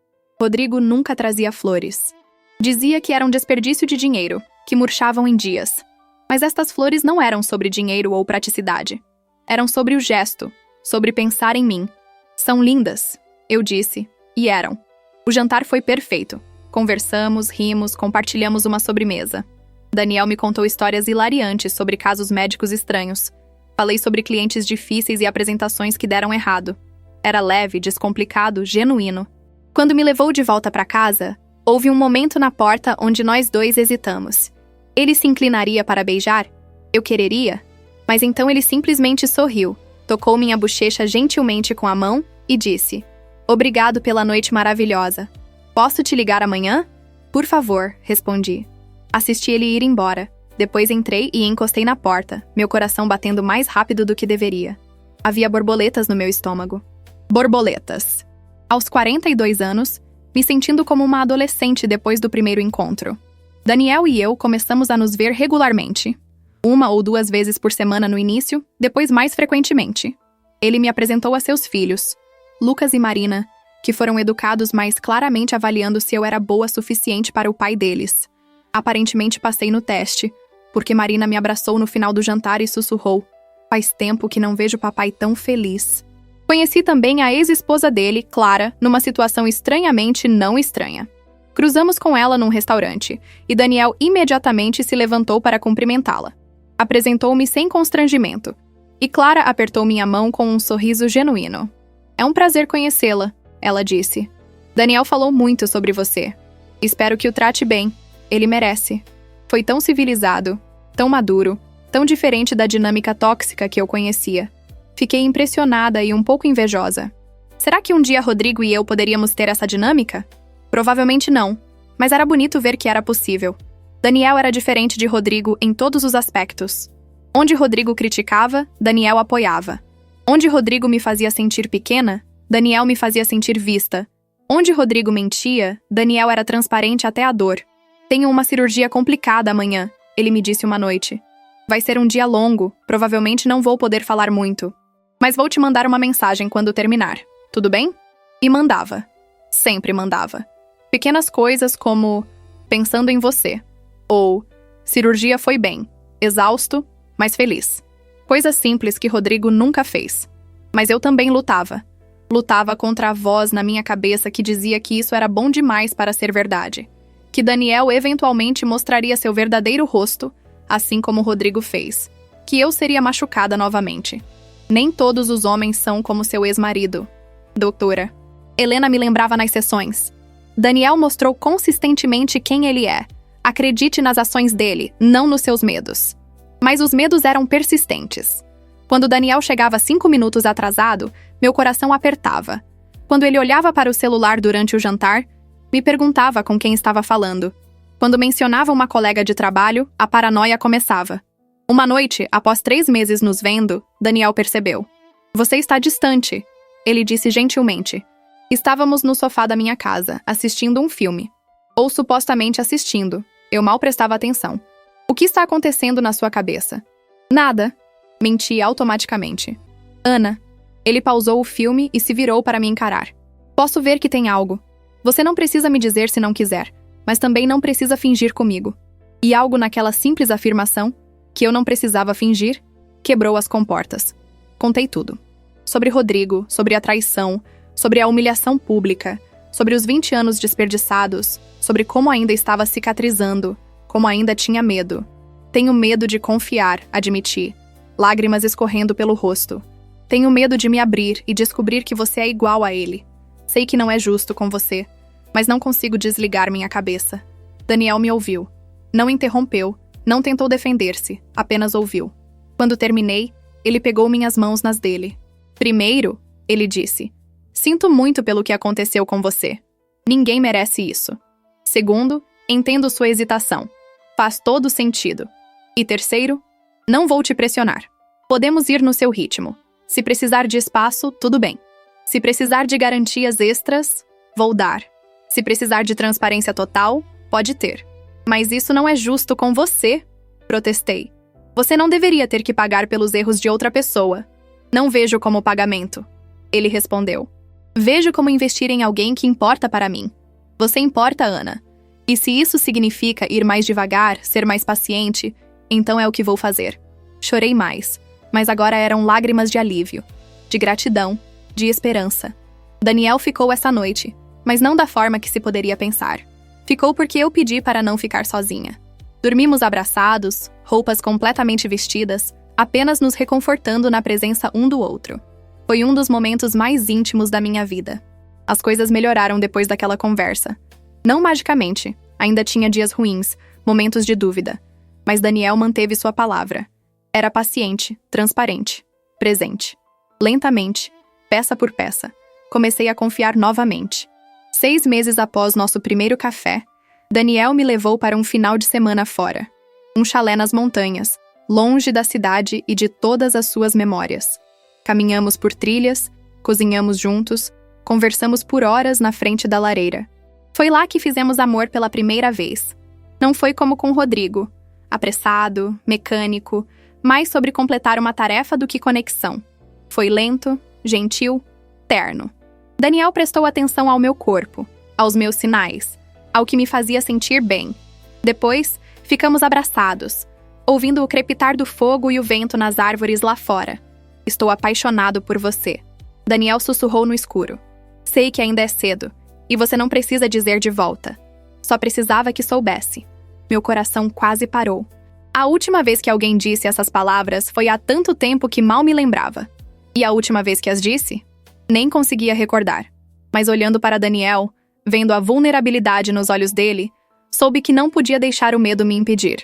Rodrigo nunca trazia flores. Dizia que era um desperdício de dinheiro, que murchavam em dias. Mas estas flores não eram sobre dinheiro ou praticidade. Eram sobre o gesto, sobre pensar em mim. São lindas, eu disse, e eram. O jantar foi perfeito. Conversamos, rimos, compartilhamos uma sobremesa. Daniel me contou histórias hilariantes sobre casos médicos estranhos. Falei sobre clientes difíceis e apresentações que deram errado. Era leve, descomplicado, genuíno. Quando me levou de volta para casa, houve um momento na porta onde nós dois hesitamos. Ele se inclinaria para beijar? Eu quereria? Mas então ele simplesmente sorriu, tocou minha bochecha gentilmente com a mão e disse: obrigado pela noite maravilhosa. Posso te ligar amanhã? Por favor, respondi. Assisti ele ir embora. Depois entrei e encostei na porta, meu coração batendo mais rápido do que deveria. Havia borboletas no meu estômago. Borboletas. Aos 42 anos, me sentindo como uma adolescente depois do primeiro encontro. Daniel e eu começamos a nos ver regularmente. 1 ou 2 vezes por semana no início, depois mais frequentemente. Ele me apresentou a seus filhos, Lucas e Marina, que foram educados mais claramente avaliando se eu era boa o suficiente para o pai deles. Aparentemente passei no teste, porque Marina me abraçou no final do jantar e sussurrou: faz tempo que não vejo papai tão feliz. Conheci também a ex-esposa dele, Clara, numa situação estranhamente não estranha. Cruzamos com ela num restaurante, e Daniel imediatamente se levantou para cumprimentá-la. Apresentou-me sem constrangimento, e Clara apertou minha mão com um sorriso genuíno. É um prazer conhecê-la, ela disse. Daniel falou muito sobre você. Espero que o trate bem. Ele merece. Foi tão civilizado, tão maduro, tão diferente da dinâmica tóxica que eu conhecia. Fiquei impressionada e um pouco invejosa. Será que um dia Rodrigo e eu poderíamos ter essa dinâmica? Provavelmente não, mas era bonito ver que era possível. Daniel era diferente de Rodrigo em todos os aspectos. Onde Rodrigo criticava, Daniel apoiava. Onde Rodrigo me fazia sentir pequena, Daniel me fazia sentir vista. Onde Rodrigo mentia, Daniel era transparente até a dor. Tenho uma cirurgia complicada amanhã, ele me disse uma noite. Vai ser um dia longo, provavelmente não vou poder falar muito. Mas vou te mandar uma mensagem quando terminar, tudo bem? E mandava. Sempre mandava. Pequenas coisas como pensando em você, ou cirurgia foi bem, exausto, mas feliz. Coisas simples que Rodrigo nunca fez. Mas eu também lutava. Lutava contra a voz na minha cabeça que dizia que isso era bom demais para ser verdade. Que Daniel eventualmente mostraria seu verdadeiro rosto, assim como Rodrigo fez. Que eu seria machucada novamente. Nem todos os homens são como seu ex-marido. Doutora. Helena me lembrava nas sessões. Daniel mostrou consistentemente quem ele é. Acredite nas ações dele, não nos seus medos. Mas os medos eram persistentes. Quando Daniel chegava 5 minutos atrasado, meu coração apertava. Quando ele olhava para o celular durante o jantar, me perguntava com quem estava falando. Quando mencionava uma colega de trabalho, a paranoia começava. Uma noite, após 3 meses nos vendo, Daniel percebeu. Você está distante, ele disse gentilmente. Estávamos no sofá da minha casa, assistindo um filme. Ou supostamente assistindo. Eu mal prestava atenção. O que está acontecendo na sua cabeça? Nada. Menti automaticamente. Ana. Ele pausou o filme e se virou para me encarar. Posso ver que tem algo. Você não precisa me dizer se não quiser, mas também não precisa fingir comigo. E algo naquela simples afirmação, que eu não precisava fingir, quebrou as comportas. Contei tudo. Sobre Rodrigo, sobre a traição, sobre a humilhação pública, sobre os 20 anos desperdiçados, sobre como ainda estava cicatrizando, como ainda tinha medo. Tenho medo de confiar, admiti, lágrimas escorrendo pelo rosto. Tenho medo de me abrir e descobrir que você é igual a ele. Sei que não é justo com você, mas não consigo desligar minha cabeça. Daniel me ouviu. Não interrompeu, não tentou defender-se, apenas ouviu. Quando terminei, ele pegou minhas mãos nas dele. Primeiro, ele disse, sinto muito pelo que aconteceu com você. Ninguém merece isso. Segundo, entendo sua hesitação. Faz todo sentido. E terceiro, não vou te pressionar. Podemos ir no seu ritmo. Se precisar de espaço, tudo bem. Se precisar de garantias extras, vou dar. Se precisar de transparência total, pode ter. Mas isso não é justo com você, protestei. Você não deveria ter que pagar pelos erros de outra pessoa. Não vejo como pagamento. Ele respondeu. Vejo como investir em alguém que importa para mim. Você importa, Ana. E se isso significa ir mais devagar, ser mais paciente, então é o que vou fazer. Chorei mais, mas agora eram lágrimas de alívio, de gratidão, de esperança. Daniel ficou essa noite, mas não da forma que se poderia pensar. Ficou porque eu pedi para não ficar sozinha. Dormimos abraçados, roupas completamente vestidas, apenas nos reconfortando na presença um do outro. Foi um dos momentos mais íntimos da minha vida. As coisas melhoraram depois daquela conversa. Não magicamente, ainda tinha dias ruins, momentos de dúvida. Mas Daniel manteve sua palavra. Era paciente, transparente, presente. Lentamente, peça por peça, comecei a confiar novamente. 6 meses após nosso primeiro café, Daniel me levou para um final de semana fora. Um chalé nas montanhas, longe da cidade e de todas as suas memórias. Caminhamos por trilhas, cozinhamos juntos, conversamos por horas na frente da lareira. Foi lá que fizemos amor pela primeira vez. Não foi como com Rodrigo, apressado, mecânico, mais sobre completar uma tarefa do que conexão. Foi lento, gentil, terno. Daniel prestou atenção ao meu corpo, aos meus sinais, ao que me fazia sentir bem. Depois, ficamos abraçados, ouvindo o crepitar do fogo e o vento nas árvores lá fora. Estou apaixonado por você. Daniel sussurrou no escuro. Sei que ainda é cedo, e você não precisa dizer de volta. Só precisava que soubesse. Meu coração quase parou. A última vez que alguém disse essas palavras foi há tanto tempo que mal me lembrava. E a última vez que as disse? Nem conseguia recordar. Mas olhando para Daniel, vendo a vulnerabilidade nos olhos dele, soube que não podia deixar o medo me impedir.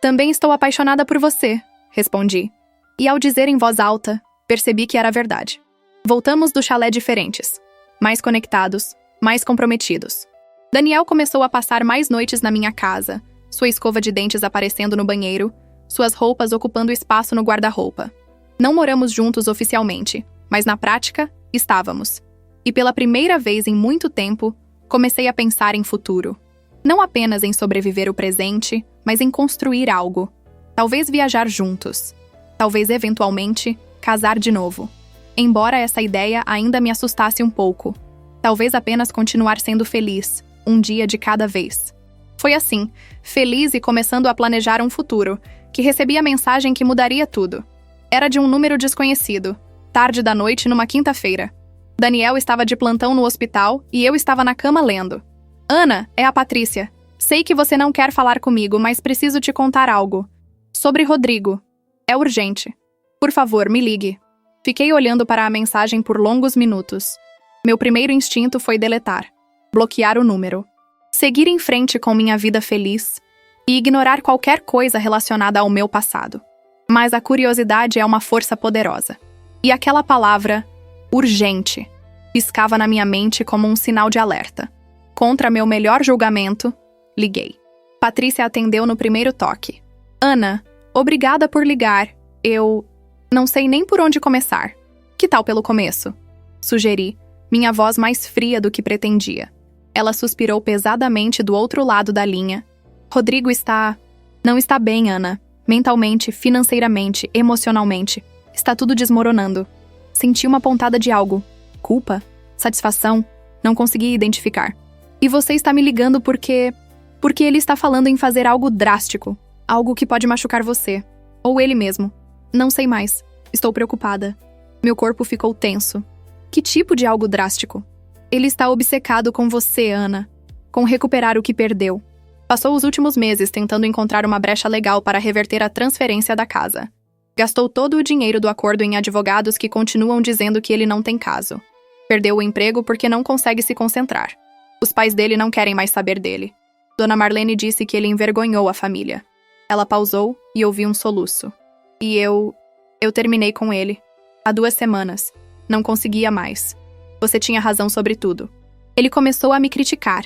Também estou apaixonada por você, respondi. E ao dizer em voz alta, percebi que era verdade. Voltamos do chalé diferentes, mais conectados, mais comprometidos. Daniel começou a passar mais noites na minha casa, sua escova de dentes aparecendo no banheiro, suas roupas ocupando espaço no guarda-roupa. Não moramos juntos oficialmente, mas na prática, estávamos. E pela primeira vez em muito tempo, comecei a pensar em futuro. Não apenas em sobreviver o presente, mas em construir algo. Talvez viajar juntos. Talvez, eventualmente, casar de novo. Embora essa ideia ainda me assustasse um pouco. Talvez apenas continuar sendo feliz, um dia de cada vez. Foi assim, feliz e começando a planejar um futuro, que recebi a mensagem que mudaria tudo. Era de um número desconhecido, tarde da noite numa quinta-feira. Daniel estava de plantão no hospital e eu estava na cama lendo. Ana, é a Patrícia. Sei que você não quer falar comigo, mas preciso te contar algo. Sobre Rodrigo. É urgente. Por favor, me ligue. Fiquei olhando para a mensagem por longos minutos. Meu primeiro instinto foi deletar, bloquear o número, seguir em frente com minha vida feliz e ignorar qualquer coisa relacionada ao meu passado. Mas a curiosidade é uma força poderosa. E aquela palavra, urgente, piscava na minha mente como um sinal de alerta. Contra meu melhor julgamento, liguei. Patrícia atendeu no primeiro toque. Ana, obrigada por ligar. Eu não sei nem por onde começar. Que tal pelo começo? Sugeri, minha voz mais fria do que pretendia. Ela suspirou pesadamente do outro lado da linha. Rodrigo não está bem, Ana. Mentalmente, financeiramente, emocionalmente. Está tudo desmoronando. Senti uma pontada de algo. Culpa? Satisfação? Não consegui identificar. E você está me ligando porque ele está falando em fazer algo drástico. Algo que pode machucar você. Ou ele mesmo. Não sei mais. Estou preocupada. Meu corpo ficou tenso. Que tipo de algo drástico? Ele está obcecado com você, Ana. Com recuperar o que perdeu. Passou os últimos meses tentando encontrar uma brecha legal para reverter a transferência da casa. Gastou todo o dinheiro do acordo em advogados que continuam dizendo que ele não tem caso. Perdeu o emprego porque não consegue se concentrar. Os pais dele não querem mais saber dele. Dona Marlene disse que ele envergonhou a família. Ela pausou e ouvi um soluço. E eu terminei com ele. Há 2 semanas. Não conseguia mais. Você tinha razão sobre tudo. Ele começou a me criticar,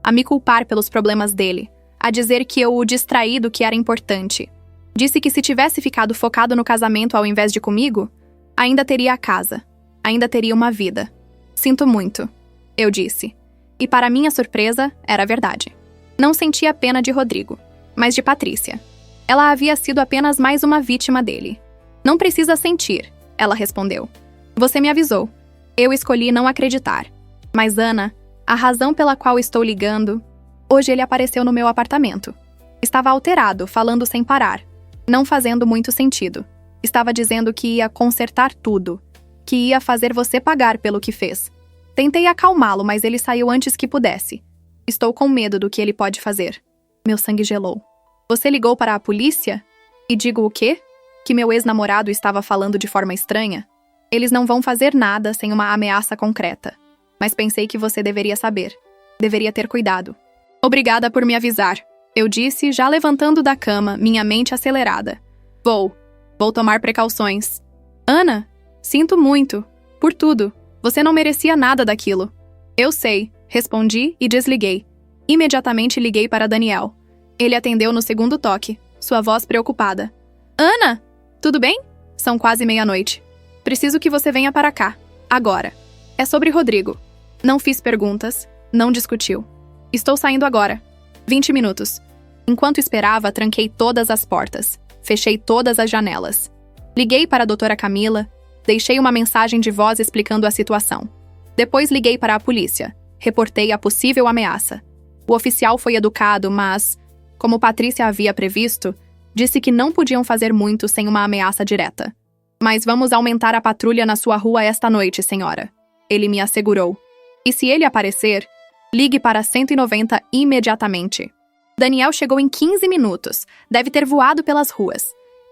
a me culpar pelos problemas dele, a dizer que eu o distraí do que era importante. Disse que se tivesse ficado focado no casamento ao invés de comigo, ainda teria a casa, ainda teria uma vida. Sinto muito, eu disse. E para minha surpresa, era verdade. Não sentia pena de Rodrigo, mas de Patrícia. Ela havia sido apenas mais uma vítima dele. Não precisa sentir, ela respondeu. Você me avisou. Eu escolhi não acreditar. Mas Ana, a razão pela qual estou ligando... Hoje ele apareceu no meu apartamento. Estava alterado, falando sem parar. Não fazendo muito sentido. Estava dizendo que ia consertar tudo. Que ia fazer você pagar pelo que fez. Tentei acalmá-lo, mas ele saiu antes que pudesse. Estou com medo do que ele pode fazer. Meu sangue gelou. Você ligou para a polícia? E digo o quê? Que meu ex-namorado estava falando de forma estranha? Eles não vão fazer nada sem uma ameaça concreta. Mas pensei que você deveria saber. Deveria ter cuidado. Obrigada por me avisar. Eu disse, já levantando da cama, minha mente acelerada. Vou tomar precauções. Ana, sinto muito. Por tudo. Você não merecia nada daquilo. Eu sei, respondi e desliguei. Imediatamente liguei para Daniel. Ele atendeu no segundo toque, sua voz preocupada. Ana, tudo bem? São quase meia-noite. Preciso que você venha para cá, agora. É sobre Rodrigo. Não fiz perguntas, não discutiu. Estou saindo agora. 20 minutos. Enquanto esperava, tranquei todas as portas. Fechei todas as janelas. Liguei para a doutora Camila, deixei uma mensagem de voz explicando a situação. Depois liguei para a polícia. Reportei a possível ameaça. O oficial foi educado, mas, como Patrícia havia previsto, disse que não podiam fazer muito sem uma ameaça direta. Mas vamos aumentar a patrulha na sua rua esta noite, senhora. Ele me assegurou. E se ele aparecer, ligue para 190 imediatamente. Daniel chegou em 15 minutos. Deve ter voado pelas ruas.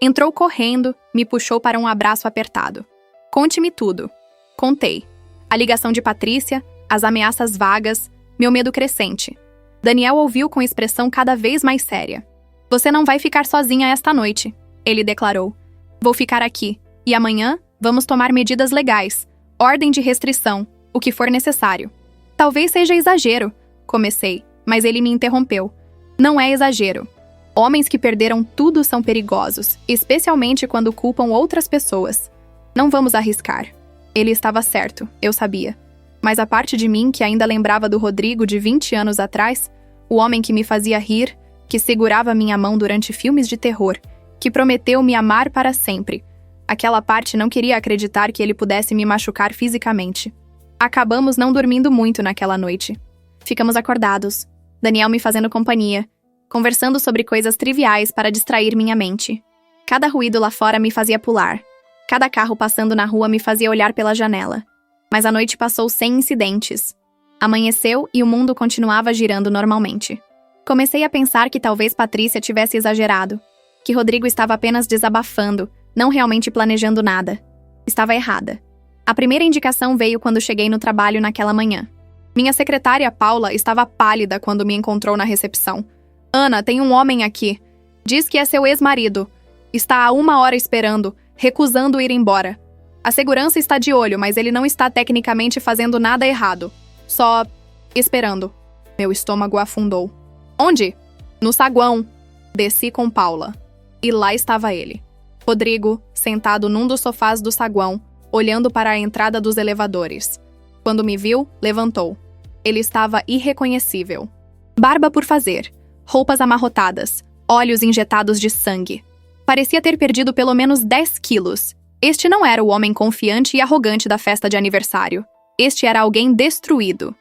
Entrou correndo, me puxou para um abraço apertado. Conte-me tudo. Contei. A ligação de Patrícia, as ameaças vagas, meu medo crescente. Daniel ouviu com expressão cada vez mais séria. Você não vai ficar sozinha esta noite, ele declarou. Vou ficar aqui. E amanhã, vamos tomar medidas legais. Ordem de restrição, o que for necessário. Talvez seja exagero, comecei, mas ele me interrompeu. Não é exagero. Homens que perderam tudo são perigosos, especialmente quando culpam outras pessoas. Não vamos arriscar. Ele estava certo, eu sabia. Mas a parte de mim que ainda lembrava do Rodrigo de 20 anos atrás, o homem que me fazia rir, que segurava minha mão durante filmes de terror, que prometeu me amar para sempre. Aquela parte não queria acreditar que ele pudesse me machucar fisicamente. Acabamos não dormindo muito naquela noite. Ficamos acordados, Daniel me fazendo companhia, conversando sobre coisas triviais para distrair minha mente. Cada ruído lá fora me fazia pular. Cada carro passando na rua me fazia olhar pela janela. Mas a noite passou sem incidentes. Amanheceu e o mundo continuava girando normalmente. Comecei a pensar que talvez Patrícia tivesse exagerado, que Rodrigo estava apenas desabafando, não realmente planejando nada. Estava errada. A primeira indicação veio quando cheguei no trabalho naquela manhã. Minha secretária, Paula, estava pálida quando me encontrou na recepção. Ana, tem um homem aqui. Diz que é seu ex-marido. Está há 1 hora esperando, recusando ir embora. A segurança está de olho, mas ele não está tecnicamente fazendo nada errado. Só esperando. Meu estômago afundou. Onde? No saguão. Desci com Paula. E lá estava ele. Rodrigo, sentado num dos sofás do saguão, olhando para a entrada dos elevadores. Quando me viu, levantou. Ele estava irreconhecível. Barba por fazer, roupas amarrotadas, olhos injetados de sangue. Parecia ter perdido pelo menos 10 quilos. Este não era o homem confiante e arrogante da festa de aniversário. Este era alguém destruído.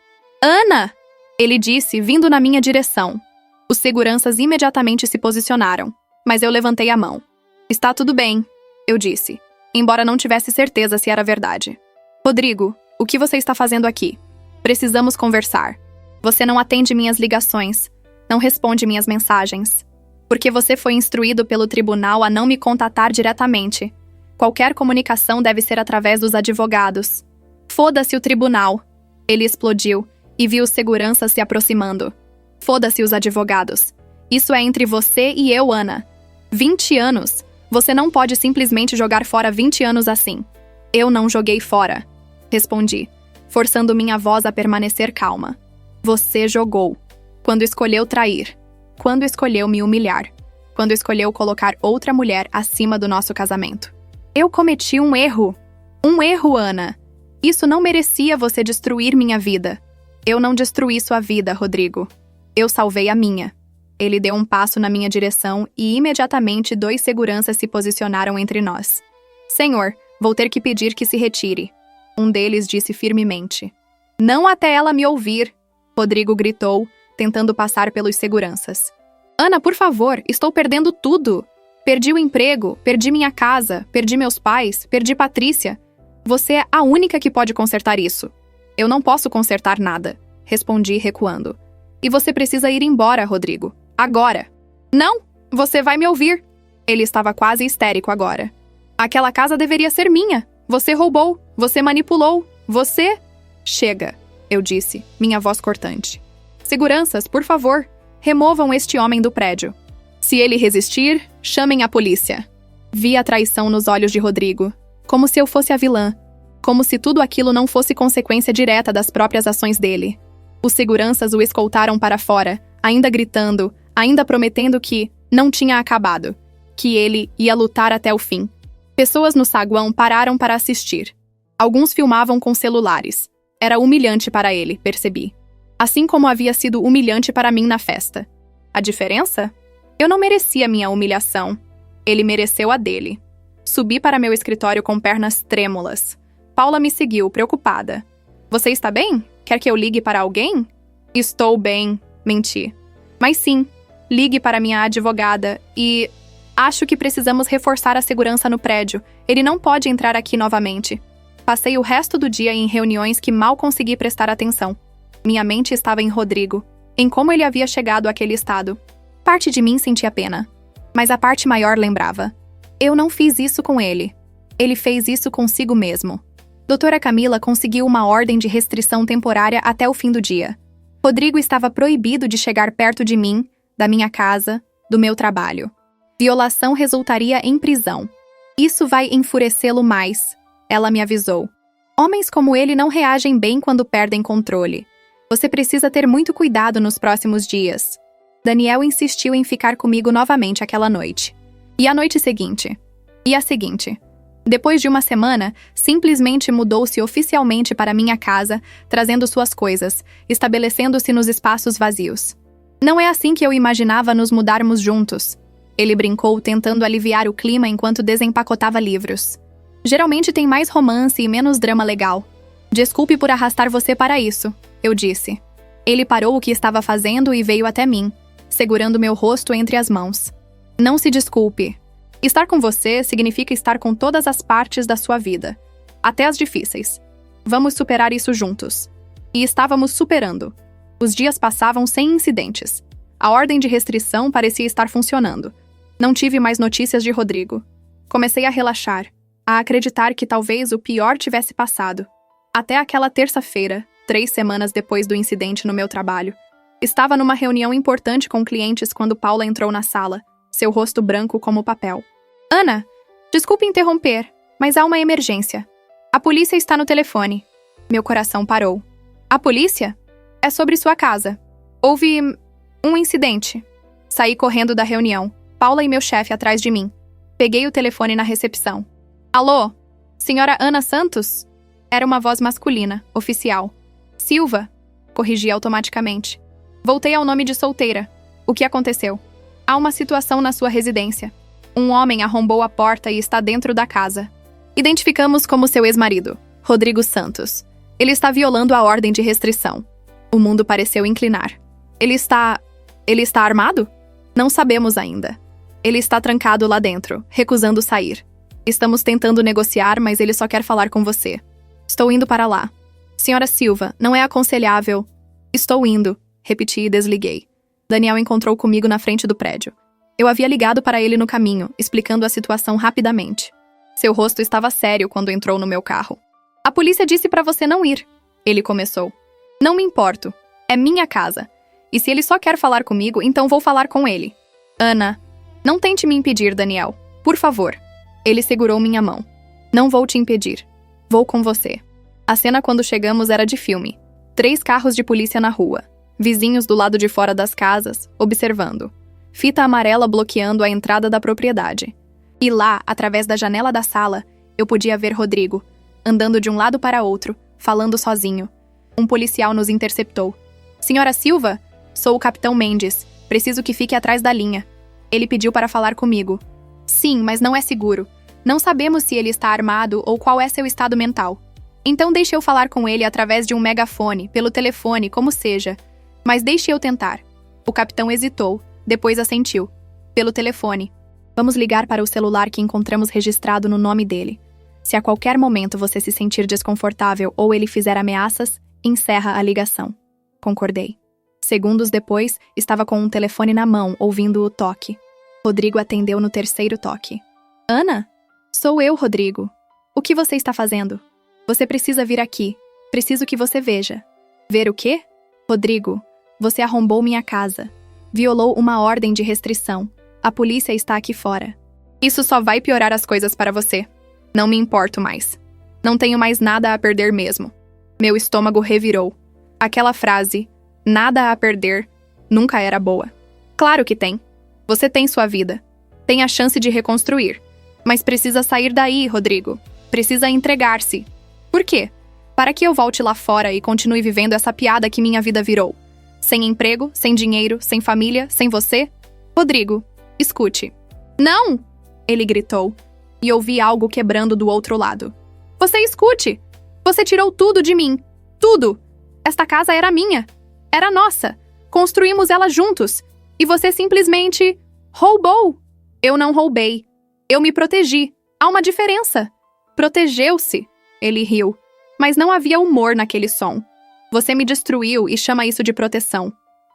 Ana! Ele disse, vindo na minha direção. Os seguranças imediatamente se posicionaram, mas eu levantei a mão. Está tudo bem, eu disse, embora não tivesse certeza se era verdade. Rodrigo, o que você está fazendo aqui? Precisamos conversar. Você não atende minhas ligações, não responde minhas mensagens. Porque você foi instruído pelo tribunal a não me contatar diretamente. Qualquer comunicação deve ser através dos advogados. Foda-se o tribunal. Ele explodiu e viu os seguranças se aproximando. Foda-se os advogados. Isso é entre você e eu, Ana. 20 anos. Você não pode simplesmente jogar fora 20 anos assim. Eu não joguei fora. Respondi, forçando minha voz a permanecer calma. Você jogou. Quando escolheu trair. Quando escolheu me humilhar. Quando escolheu colocar outra mulher acima do nosso casamento. Eu cometi um erro. Um erro, Ana. Isso não merecia você destruir minha vida. Eu não destruí sua vida, Rodrigo. Eu salvei a minha. Ele deu um passo na minha direção e imediatamente 2 seguranças se posicionaram entre nós. Senhor, vou ter que pedir que se retire. Um deles disse firmemente. Não até ela me ouvir, Rodrigo gritou, tentando passar pelos seguranças. Ana, por favor, estou perdendo tudo. Perdi o emprego, perdi minha casa, perdi meus pais, perdi Patrícia. Você é a única que pode consertar isso. Eu não posso consertar nada, respondi recuando. E você precisa ir embora, Rodrigo. Agora. Não, você vai me ouvir. Ele estava quase histérico agora. Aquela casa deveria ser minha. Você roubou, você manipulou, você... Chega, eu disse, minha voz cortante. Seguranças, por favor, removam este homem do prédio. Se ele resistir, chamem a polícia. Vi a traição nos olhos de Rodrigo, como se eu fosse a vilã, como se tudo aquilo não fosse consequência direta das próprias ações dele. Os seguranças o escoltaram para fora, ainda gritando, ainda prometendo que não tinha acabado, que ele ia lutar até o fim. Pessoas no saguão pararam para assistir. Alguns filmavam com celulares. Era humilhante para ele, percebi. Assim como havia sido humilhante para mim na festa. A diferença? Eu não merecia minha humilhação. Ele mereceu a dele. Subi para meu escritório com pernas trêmulas. Paula me seguiu, preocupada. Você está bem? Quer que eu ligue para alguém? Estou bem, menti. Mas sim, ligue para minha advogada e... Acho que precisamos reforçar a segurança no prédio. Ele não pode entrar aqui novamente. Passei o resto do dia em reuniões que mal consegui prestar atenção. Minha mente estava em Rodrigo, em como ele havia chegado àquele estado. Parte de mim sentia pena, mas a parte maior lembrava. Eu não fiz isso com ele. Ele fez isso consigo mesmo. Doutora Camila conseguiu uma ordem de restrição temporária até o fim do dia. Rodrigo estava proibido de chegar perto de mim, da minha casa, do meu trabalho. Violação resultaria em prisão. Isso vai enfurecê-lo mais, ela me avisou. Homens como ele não reagem bem quando perdem controle. Você precisa ter muito cuidado nos próximos dias. Daniel insistiu em ficar comigo novamente aquela noite. E a noite seguinte. E a seguinte. Depois de uma semana, simplesmente mudou-se oficialmente para minha casa, trazendo suas coisas, estabelecendo-se nos espaços vazios. Não é assim que eu imaginava nos mudarmos juntos. Ele brincou, tentando aliviar o clima enquanto desempacotava livros. Geralmente tem mais romance e menos drama legal. Desculpe por arrastar você para isso, eu disse. Ele parou o que estava fazendo e veio até mim, segurando meu rosto entre as mãos. Não se desculpe. Estar com você significa estar com todas as partes da sua vida, até as difíceis. Vamos superar isso juntos. E estávamos superando. Os dias passavam sem incidentes. A ordem de restrição parecia estar funcionando. Não tive mais notícias de Rodrigo. Comecei a relaxar, a acreditar que talvez o pior tivesse passado. Até aquela terça-feira, 3 semanas depois do incidente no meu trabalho. Estava numa reunião importante com clientes quando Paula entrou na sala, seu rosto branco como papel. Ana, desculpe interromper, mas há uma emergência. A polícia está no telefone. Meu coração parou. A polícia? É sobre sua casa. Houve um incidente. Saí correndo da reunião, Paula e meu chefe atrás de mim. Peguei o telefone na recepção. Alô? Senhora Ana Santos? Era uma voz masculina, oficial. Silva, corrigi automaticamente. Voltei ao nome de solteira. O que aconteceu? Há uma situação na sua residência. Um homem arrombou a porta e está dentro da casa. Identificamos como seu ex-marido, Rodrigo Santos. Ele está violando a ordem de restrição. O mundo pareceu inclinar. Ele está armado? Não sabemos ainda. Ele está trancado lá dentro, recusando sair. Estamos tentando negociar, mas ele só quer falar com você. Estou indo para lá. Senhora Silva, não é aconselhável. Estou indo, repeti e desliguei. Daniel encontrou comigo na frente do prédio. Eu havia ligado para ele no caminho, explicando a situação rapidamente. Seu rosto estava sério quando entrou no meu carro. A polícia disse para você não ir. Ele começou. Não me importo. É minha casa. E se ele só quer falar comigo, então vou falar com ele. Ana, não tente me impedir, Daniel. Por favor. Ele segurou minha mão. Não vou te impedir. Vou com você. A cena quando chegamos era de filme. 3 carros de polícia na rua. Vizinhos do lado de fora das casas, observando. Fita amarela bloqueando a entrada da propriedade. E lá, através da janela da sala, eu podia ver Rodrigo, andando de um lado para outro, falando sozinho. Um policial nos interceptou. Senhora Silva? Sou o capitão Mendes. Preciso que fique atrás da linha. Ele pediu para falar comigo. Sim, mas não é seguro. Não sabemos se ele está armado ou qual é seu estado mental. Então deixe eu falar com ele através de um megafone, pelo telefone, como seja. Mas deixe eu tentar. O capitão hesitou, depois assentiu. Pelo telefone. Vamos ligar para o celular que encontramos registrado no nome dele. Se a qualquer momento você se sentir desconfortável ou ele fizer ameaças, encerra a ligação. Concordei. Segundos depois, estava com um telefone na mão, ouvindo o toque. Rodrigo atendeu no 3º toque. Ana? Sou eu, Rodrigo. O que você está fazendo? Você precisa vir aqui. Preciso que você veja. Ver o quê? Rodrigo, você arrombou minha casa. Violou uma ordem de restrição. A polícia está aqui fora. Isso só vai piorar as coisas para você. Não me importo mais. Não tenho mais nada a perder mesmo. Meu estômago revirou. Aquela frase, nada a perder, nunca era boa. Claro que tem. Você tem sua vida. Tem a chance de reconstruir. Mas precisa sair daí, Rodrigo. Precisa entregar-se. Por quê? Para que eu volte lá fora e continue vivendo essa piada que minha vida virou? Sem emprego, sem dinheiro, sem família, sem você? Rodrigo, escute. Não! Ele gritou. E ouvi algo quebrando do outro lado. Você escute! Você tirou tudo de mim. Tudo! Esta casa era minha. Era nossa. Construímos ela juntos. E você simplesmente roubou. Eu não roubei. Eu me protegi. Há uma diferença. Protegeu-se. Ele riu. Mas não havia humor naquele som. Você me destruiu e chama isso de proteção.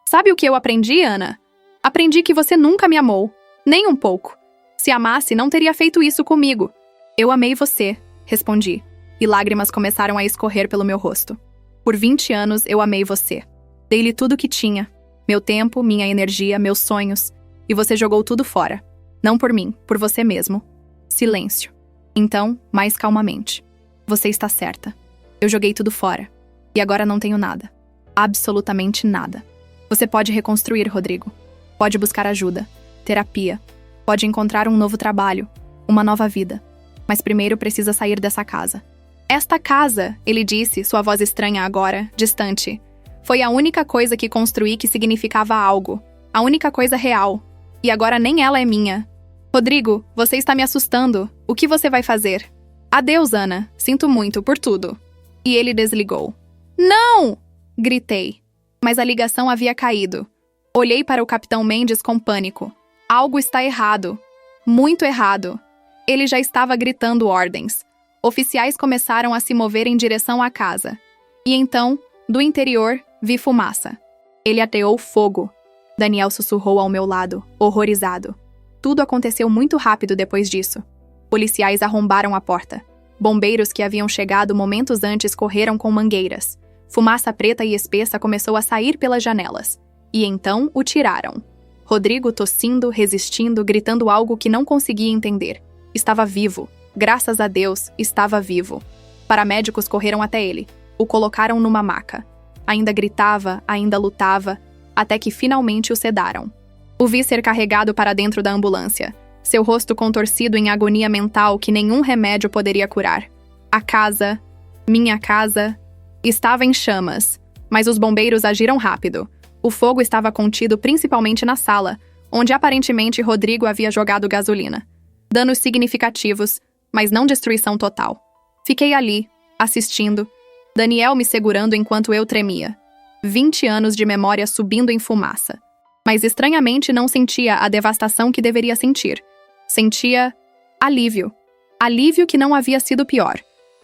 Sabe o que eu aprendi, Ana? Aprendi que você nunca me amou. Nem um pouco. Se amasse, não teria feito isso comigo. Eu amei você, respondi. E lágrimas começaram a escorrer pelo meu rosto. Por 20 anos, eu amei você. Dei-lhe tudo o que tinha. Meu tempo, minha energia, meus sonhos. E você jogou tudo fora. Não por mim, por você mesmo. Silêncio. Então, mais calmamente. Você está certa. Eu joguei tudo fora. E agora não tenho nada. Absolutamente nada. Você pode reconstruir, Rodrigo. Pode buscar ajuda. Terapia. Pode encontrar um novo trabalho. Uma nova vida. Mas primeiro precisa sair dessa casa. Esta casa, ele disse, sua voz estranha agora, distante. Foi a única coisa que construí que significava algo. A única coisa real. E agora nem ela é minha. Rodrigo, você está me assustando. O que você vai fazer? Adeus, Ana. Sinto muito por tudo. E ele desligou. Não! Gritei. Mas a ligação havia caído. Olhei para o capitão Mendes com pânico. Algo está errado. Muito errado. Ele já estava gritando ordens. Oficiais começaram a se mover em direção à casa. E então, do interior, vi fumaça. Ele ateou fogo. Daniel sussurrou ao meu lado, horrorizado. Tudo aconteceu muito rápido depois disso. Policiais arrombaram a porta. Bombeiros que haviam chegado momentos antes correram com mangueiras. Fumaça preta e espessa começou a sair pelas janelas. E então o tiraram. Rodrigo tossindo, resistindo, gritando algo que não conseguia entender. Estava vivo. Graças a Deus, estava vivo. Paramédicos correram até ele. O colocaram numa maca. Ainda gritava, ainda lutava, até que finalmente o sedaram. O vi ser carregado para dentro da ambulância. Seu rosto contorcido em agonia mental que nenhum remédio poderia curar. A casa, minha casa, estava em chamas, mas os bombeiros agiram rápido. O fogo estava contido principalmente na sala, onde aparentemente Rodrigo havia jogado gasolina. Danos significativos, mas não destruição total. Fiquei ali, assistindo, Daniel me segurando enquanto eu tremia. 20 anos de memória subindo em fumaça. Mas estranhamente não sentia a devastação que deveria sentir. Sentia alívio. Alívio que não havia sido pior.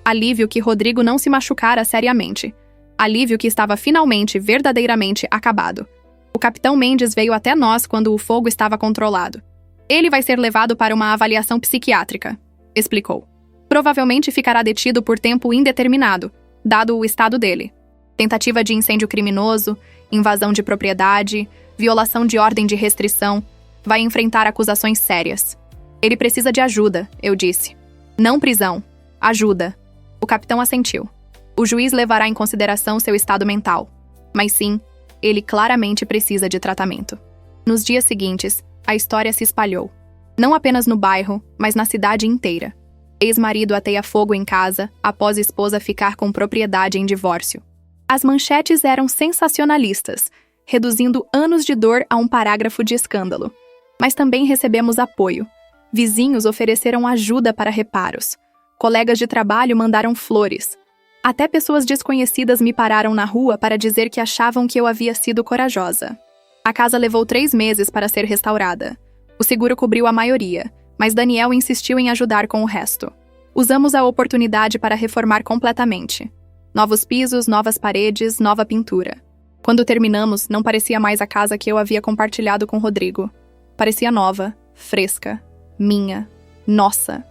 Alívio que Rodrigo não se machucara seriamente. Alívio que estava finalmente, verdadeiramente acabado. O capitão Mendes veio até nós quando o fogo estava controlado. Ele vai ser levado para uma avaliação psiquiátrica, explicou. Provavelmente ficará detido por tempo indeterminado, dado o estado dele. Tentativa de incêndio criminoso, invasão de propriedade, violação de ordem de restrição. Vai enfrentar acusações sérias. Ele precisa de ajuda, eu disse. Não prisão. Ajuda. O capitão assentiu. O juiz levará em consideração seu estado mental. Mas sim, ele claramente precisa de tratamento. Nos dias seguintes, a história se espalhou. Não apenas no bairro, mas na cidade inteira. Ex-marido ateia fogo em casa, após esposa ficar com propriedade em divórcio. As manchetes eram sensacionalistas, reduzindo anos de dor a um parágrafo de escândalo. Mas também recebemos apoio. Vizinhos ofereceram ajuda para reparos. Colegas de trabalho mandaram flores. Até pessoas desconhecidas me pararam na rua para dizer que achavam que eu havia sido corajosa. A casa levou 3 meses para ser restaurada. O seguro cobriu a maioria, mas Daniel insistiu em ajudar com o resto. Usamos a oportunidade para reformar completamente. Novos pisos, novas paredes, nova pintura. Quando terminamos, não parecia mais a casa que eu havia compartilhado com Rodrigo. Parecia nova, fresca, minha, nossa.